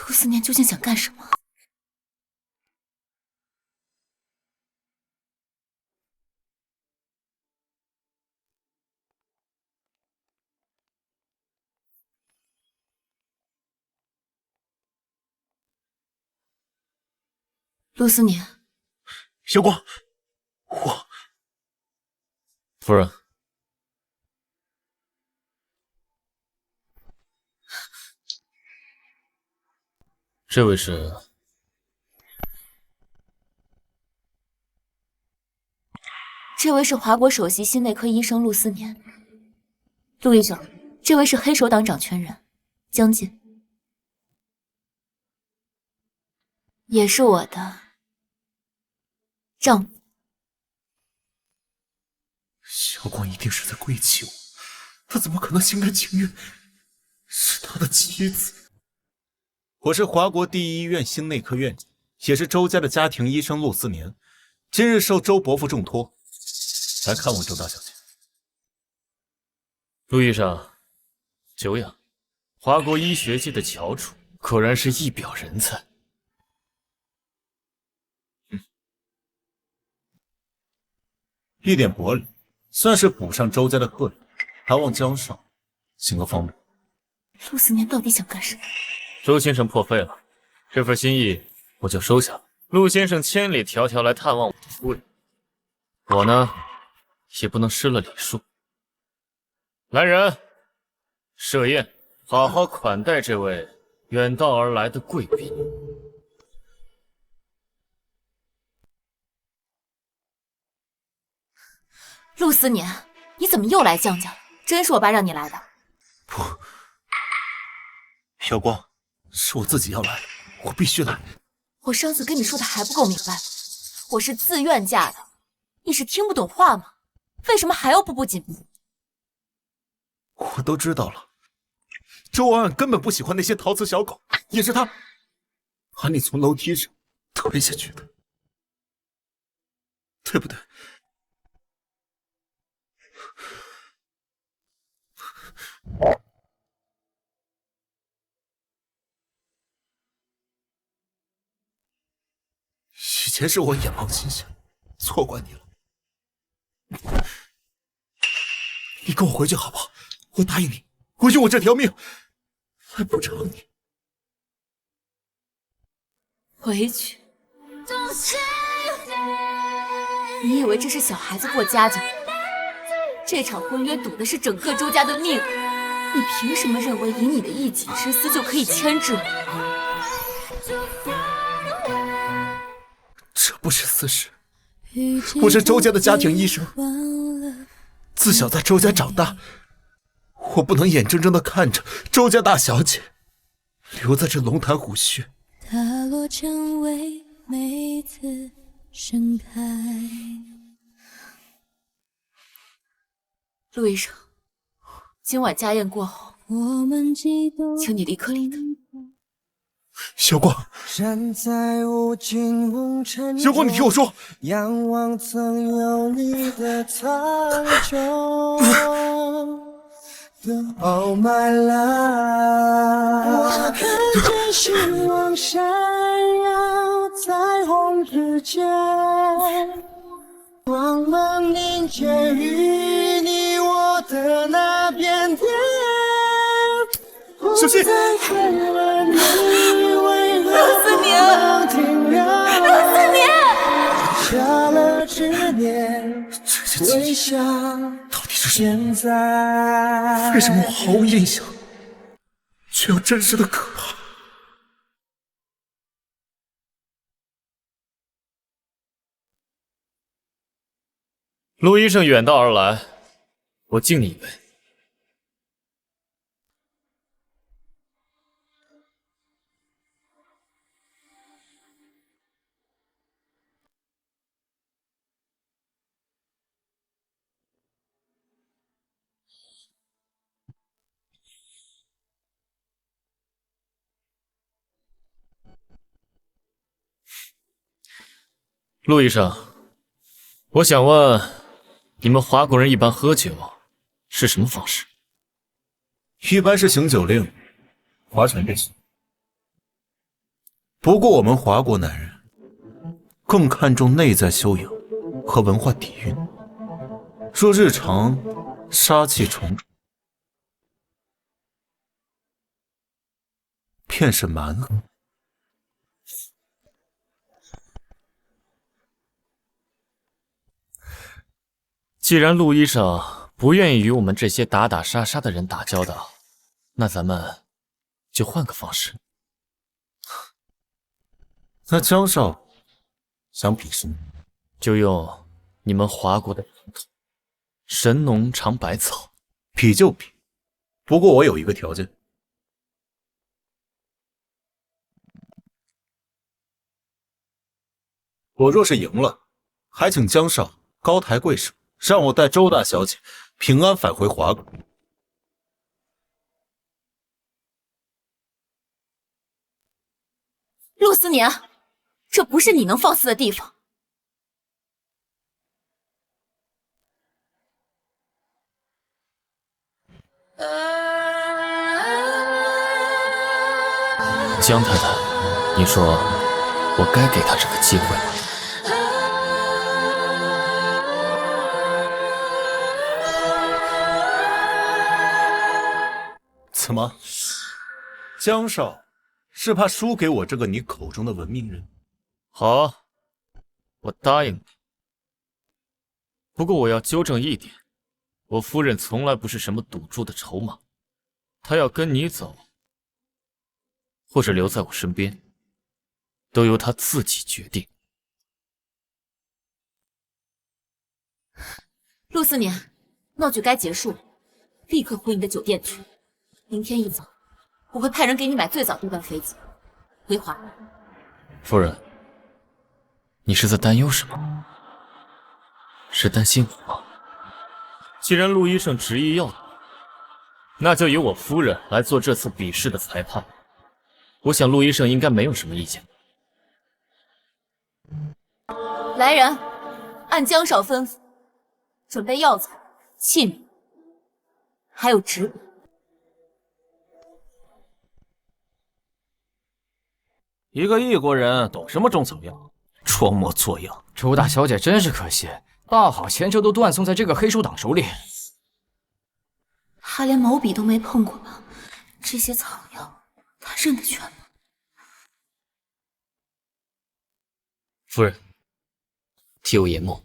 陆思年究竟想干什么？陆思年，瑶光，我夫人，这位是？这位是华国首席心内科医生陆思年。陆医生，这位是黑手党掌权人江进，也是我的丈夫。瑶光一定是在贵气我，他怎么可能心甘情愿是他的妻子？我是华国第一医院心内科院长，也是周家的家庭医生陆思年，今日受周伯父重托来看望周大小姐。陆医生，久仰，华国医学界的翘楚，果然是一表人才。一点薄礼，算是补上周家的贺礼。还望江少行个方便。陆思年到底想干什么？周先生破费了，这份心意我就收下了。陆先生千里迢迢来探望我的夫人，我呢也不能失了礼数。来人，设宴，好好款待这位远道而来的贵宾。陆思年，你怎么又来江家了？真是我爸让你来的。不，瑶光，是我自己要来的，我必须来。我上次跟你说的还不够明白吗？我是自愿嫁的，你是听不懂话吗？为什么还要步步紧逼？我都知道了，周安安根本不喜欢那些陶瓷小狗，也是他把你从楼梯上推下去的，对不对？以前是我眼冒金星，错怪你了。你跟我回去好不好？我答应你，我用我这条命来补偿你。回去？你以为这是小孩子过家家？这场婚约赌的是整个周家的命，你凭什么认为以你的一己之私就可以牵制我？这不是私事，我是周家的家庭医生，自小在周家长大，我不能眼睁睁地看着周家大小姐留在这龙潭虎穴。它落成为梅子盛开。陆医生，今晚家宴过后，请你立刻离开。小光，站在无尽红尘小光，你听我说，仰望曾有你的苍穹。Oh my love， 我看见星光闪耀，彩虹之间，光芒凝结于你我的那片天。小心！陆思明，陆思明，下了执念，微笑到底是谁？现在为什么我毫无印象，却又真实的可怕？陆医生远道而来，我敬你一杯。陆医生，我想问，你们华国人一般喝酒是什么方式？一般是行酒令，划拳这些。不过我们华国男人更看重内在修养和文化底蕴。若日常杀气重重，便是蛮横。既然陆医生不愿意与我们这些打打杀杀的人打交道，那咱们就换个方式。那江少想比什么？就用你们华国的传统神农尝百草。比就比，不过我有一个条件。我若是赢了，还请江少高抬贵手，让我带周大小姐平安返回华国。陆思年，这不是你能放肆的地方。江太太，你说我该给他这个机会吗？怎么，江少是怕输给我这个你口中的文明人？好啊，我答应你。不过我要纠正一点，我夫人从来不是什么赌注的筹码，她要跟你走，或者留在我身边，都由她自己决定。陆思年，闹剧该结束了，立刻回你的酒店去。明天一早，我会派人给你买最早的一班飞机回华。夫人，你是在担忧什么？是担心我吗？既然陆医生执意要赌，那就由我夫人来做这次比试的裁判。我想陆医生应该没有什么意见。来人，按江少吩咐，准备药材、器皿，还有纸笔。一个异国人懂什么中草药，装模作样。周大小姐真是可惜，大好前程都断送在这个黑手党手里。他连毛笔都没碰过吧？这些草药他认得全吗？夫人，替我研墨。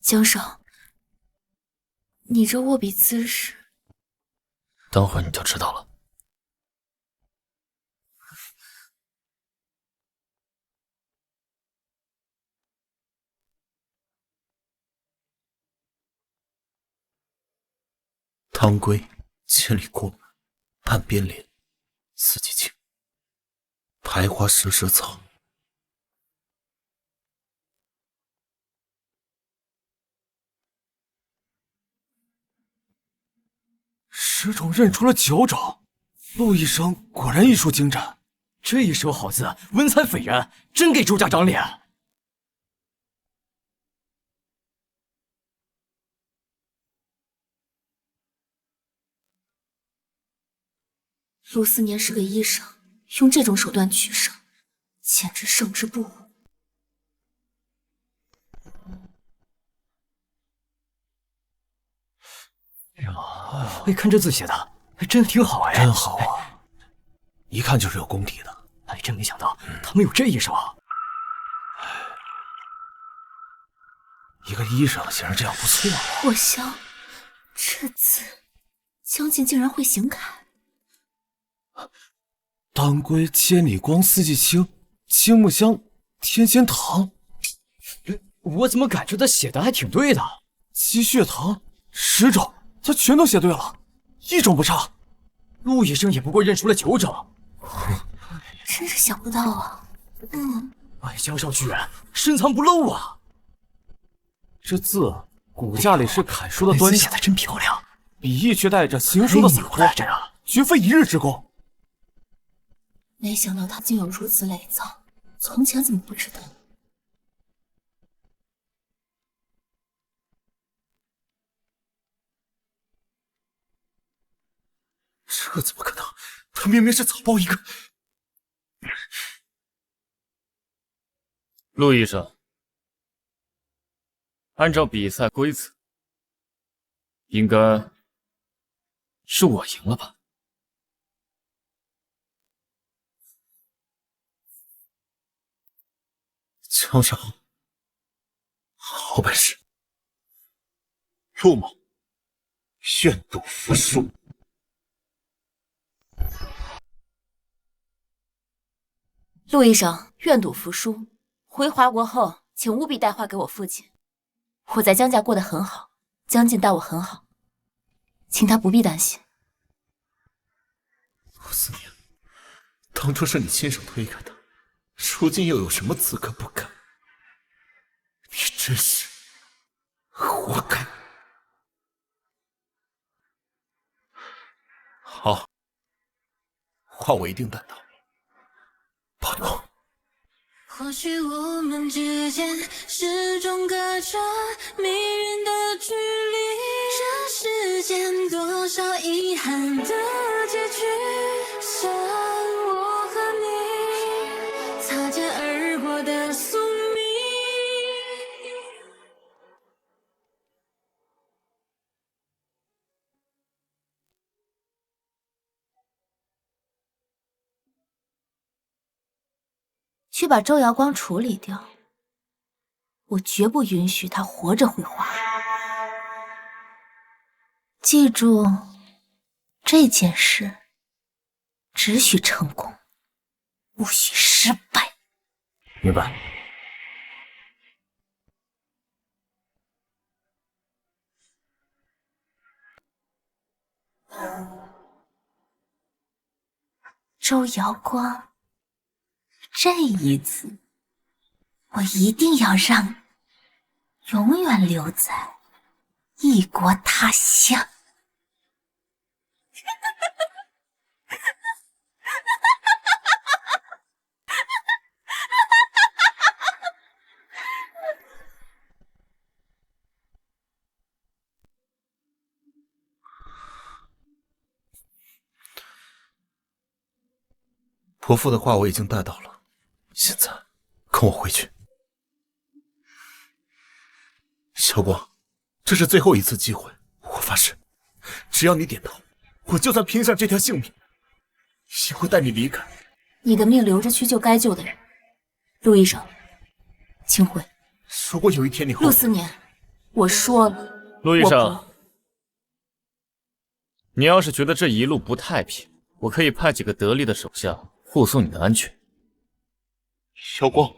江少，你这握笔姿势，等会儿你就知道了。当归、千里过半边莲、四季青、苔花蛇舌草。师种认出了9种，陆医生果然医术精湛，这一手好字文采斐然，真给周家长脸。陆思年是个医生，用这种手段取胜，简直胜之不武。哎，看这字写的，还真挺好哎，真好啊，一看就是有功底的。哎，真没想到他们有这一手啊！一个医生显然这样不错啊。藿香，这字将近竟然会行楷。当归、千里光、四季青、青木香、天仙堂。我怎么感觉他写的还挺对的？积血堂、10种，他全都写对了，一种不差。陆医生也不过认出了9种，真是想不到啊！哎，江少居然深藏不露啊！这字骨架里是楷书的端倪，写的真漂亮，笔意却带着行书的洒脱，绝非一日之功。没想到他竟有如此累藏，从前怎么不知道？这怎么可能？他明明是草包一个。陆医生，按照比赛规则，应该是我赢了吧？江少，好本事！陆某愿赌服输。陆医生，愿赌服输。回华国后，请务必带话给我父亲。我在江家过得很好，江晋待我很好，请他不必担心。陆思年，当初是你亲手推开的，如今又有什么资格不敢？你真是活该！好，话我一定带到。保重。或许我们之间始终隔着迷人的距离，这世间多少遗憾的结局，像我和你擦肩而过的宿命。去把周瑶光处理掉，我绝不允许他活着回华。记住，这件事只许成功，不许失败。明白。周瑶光，这一次我一定要让你永远留在异国他乡。伯父的话我已经带到了，现在跟我回去。小光，这是最后一次机会，我发誓，只要你点头，我就算拼上这条性命，也会带你离开。你的命留着去救该救的人。陆医生，请回。如果有一天你陆思年，我说了，陆医生，你要是觉得这一路不太平，我可以派几个得力的手下护送你的安全。小光，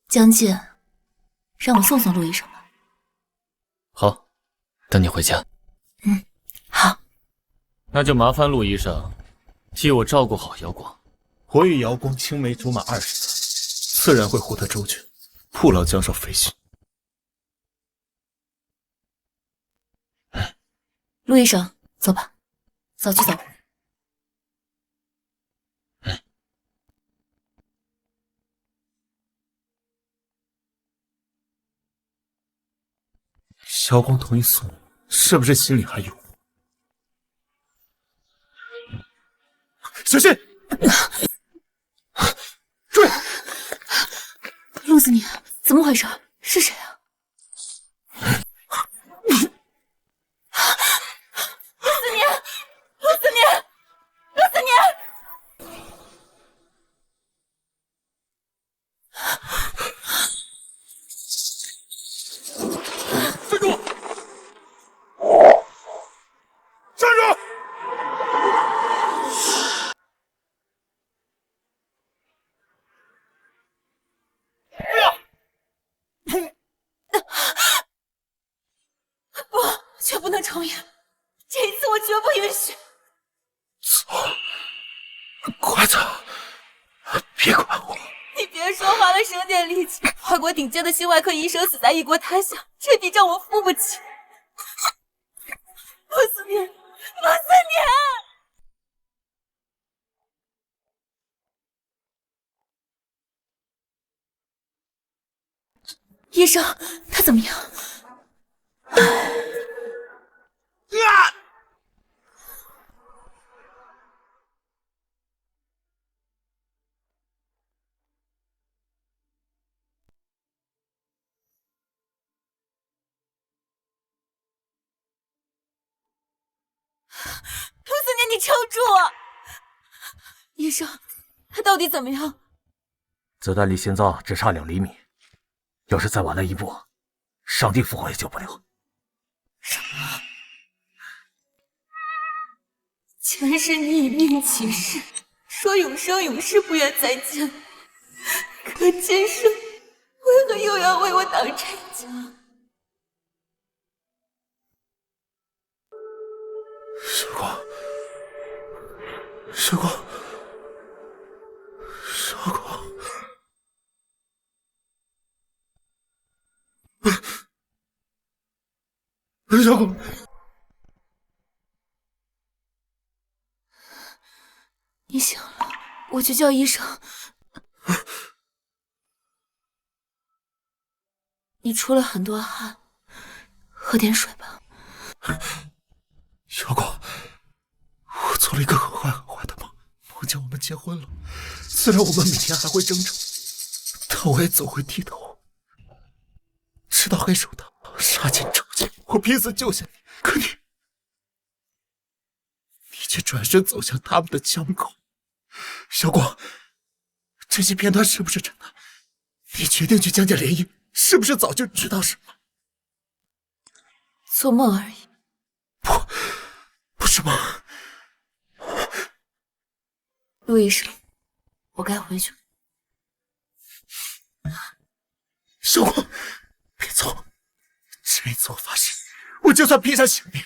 江晋，让我送送陆医生吧。好，等你回家。好。那就麻烦陆医生替我照顾好瑶光。我与瑶光青梅竹马20载，自然会护得周全，不劳江少费心。陆医生，走吧，早去早回。瑶光同意送我，是不是心里还有我？小心！注意！陆思年，怎么回事？是谁啊？绝不能重演，这一次我绝不允许。快走！别管我！你别说话了，省点力气。华国顶尖的心外科医生死在异国他乡，这笔账我付不起。陆思年，陆思年！医生，他怎么样？陆思年，你撑住！医生，他到底怎么样？子弹离心脏只差2厘米，要是再晚来一步，上帝复活也救不了。什么？前世你以命起誓，说永生永世不愿再见，可今生为何又要为我挡这一枪？时光，时光，时光。小光，你醒了，我去叫医生。你出了很多汗，喝点水吧。小光，我做了一个很坏的梦，梦见我们结婚了。虽然我们每天还会争吵，但我也总会低头。直到黑手党杀进周家，我拼死救下你，可你却转身走向他们的枪口。小光，这些片段是不是真的？你决定去江家联姻，是不是早就知道什么？做梦而已。不是梦。陆医生，我该回去了。小光，别走！这一次我发誓，我就算拼上性命，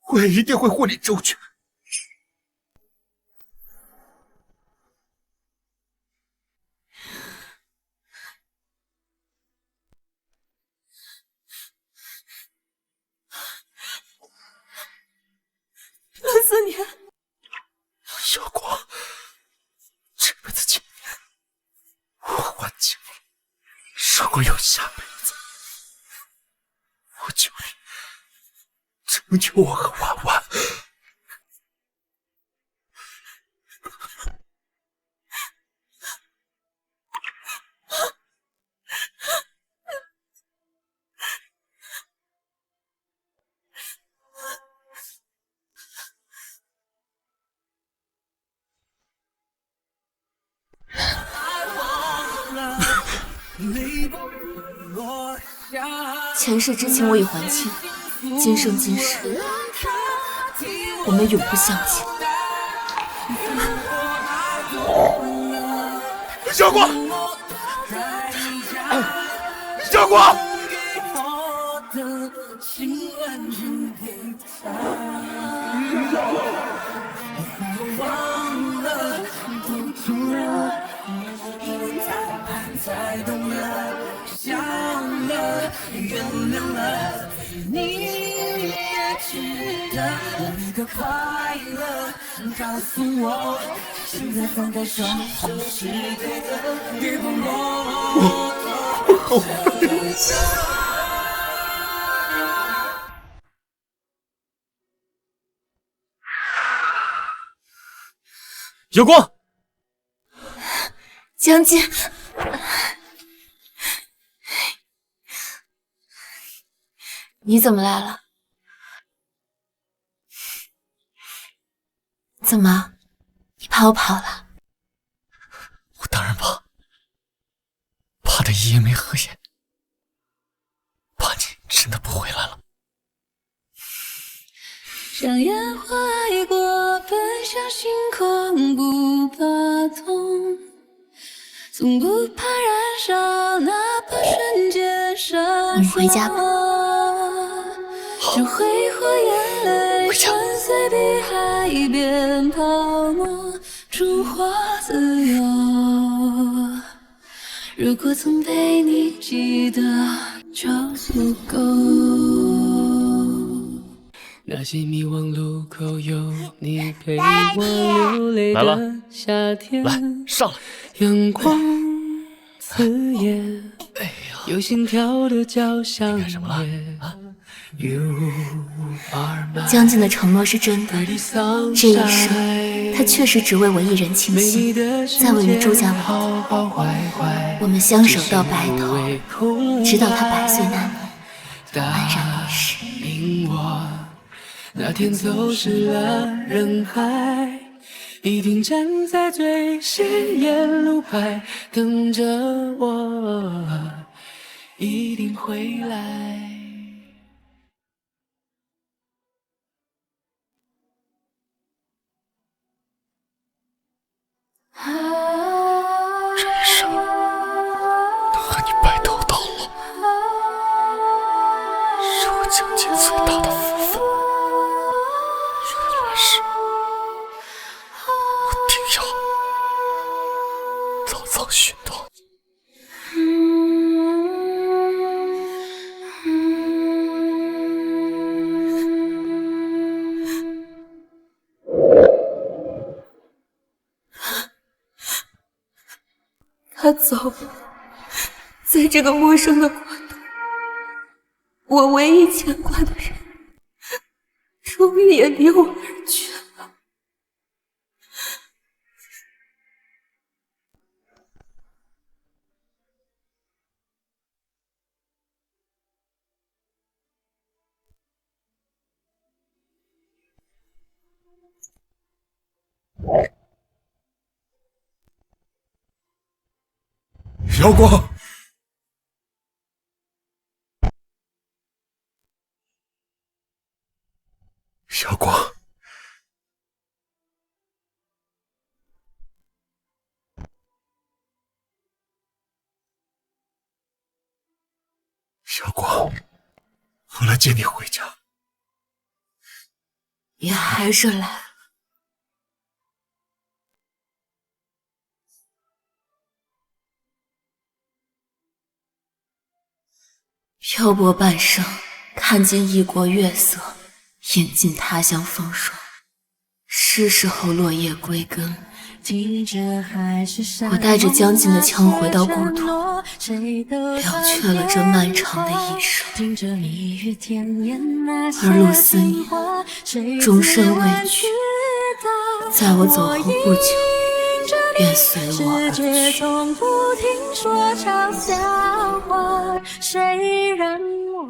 我也一定会护你周全。陆思年，小光，这辈子欠你，我还清你。如果有下辈子，我求你拯救我和婉婉。前世之情我已还清，今生今世，我们永不相见。小光，小国。才懂了，想了，原谅了，你也值得一个快乐。告诉我，现在放开双手是对的，别管我。有光，将军。你怎么来了？怎么，你怕我跑了？我当然怕，怕的一夜没合眼，怕你真的不回来了。像烟花爱过，奔向星空，不怕痛，从不怕燃烧，哪怕瞬间闪烁。你回家吧。就挥霍眼泪，穿碎比海边泡沫，烛火自由。如果曾被你记得，就足够。那些迷惘路口有你陪我流泪的夏天，来上来，阳光刺眼，有心跳的交响乐。将军的承诺是真的，这一生他确实只为我一人倾心，在位于周家稳定，我们相守到白头，直到他百岁那年安然离世。那天走失了人海，一定站在最显眼路牌，等着我，一定回来。这一生能和你白头到老，是我将军最大的福分。原来是，我定要早早寻到你。他走了，在这个陌生的国度，我唯一牵挂的人，终于也离我而去了。小光，小光，小光，我来接你回家。你还是来了。漂泊半生，看尽异国月色，饮尽他乡风霜，是时候落叶归根。我带着将军的枪回到故土，了却了这漫长的一生。而陆思念终身未娶，在我走后不久，便随我而去。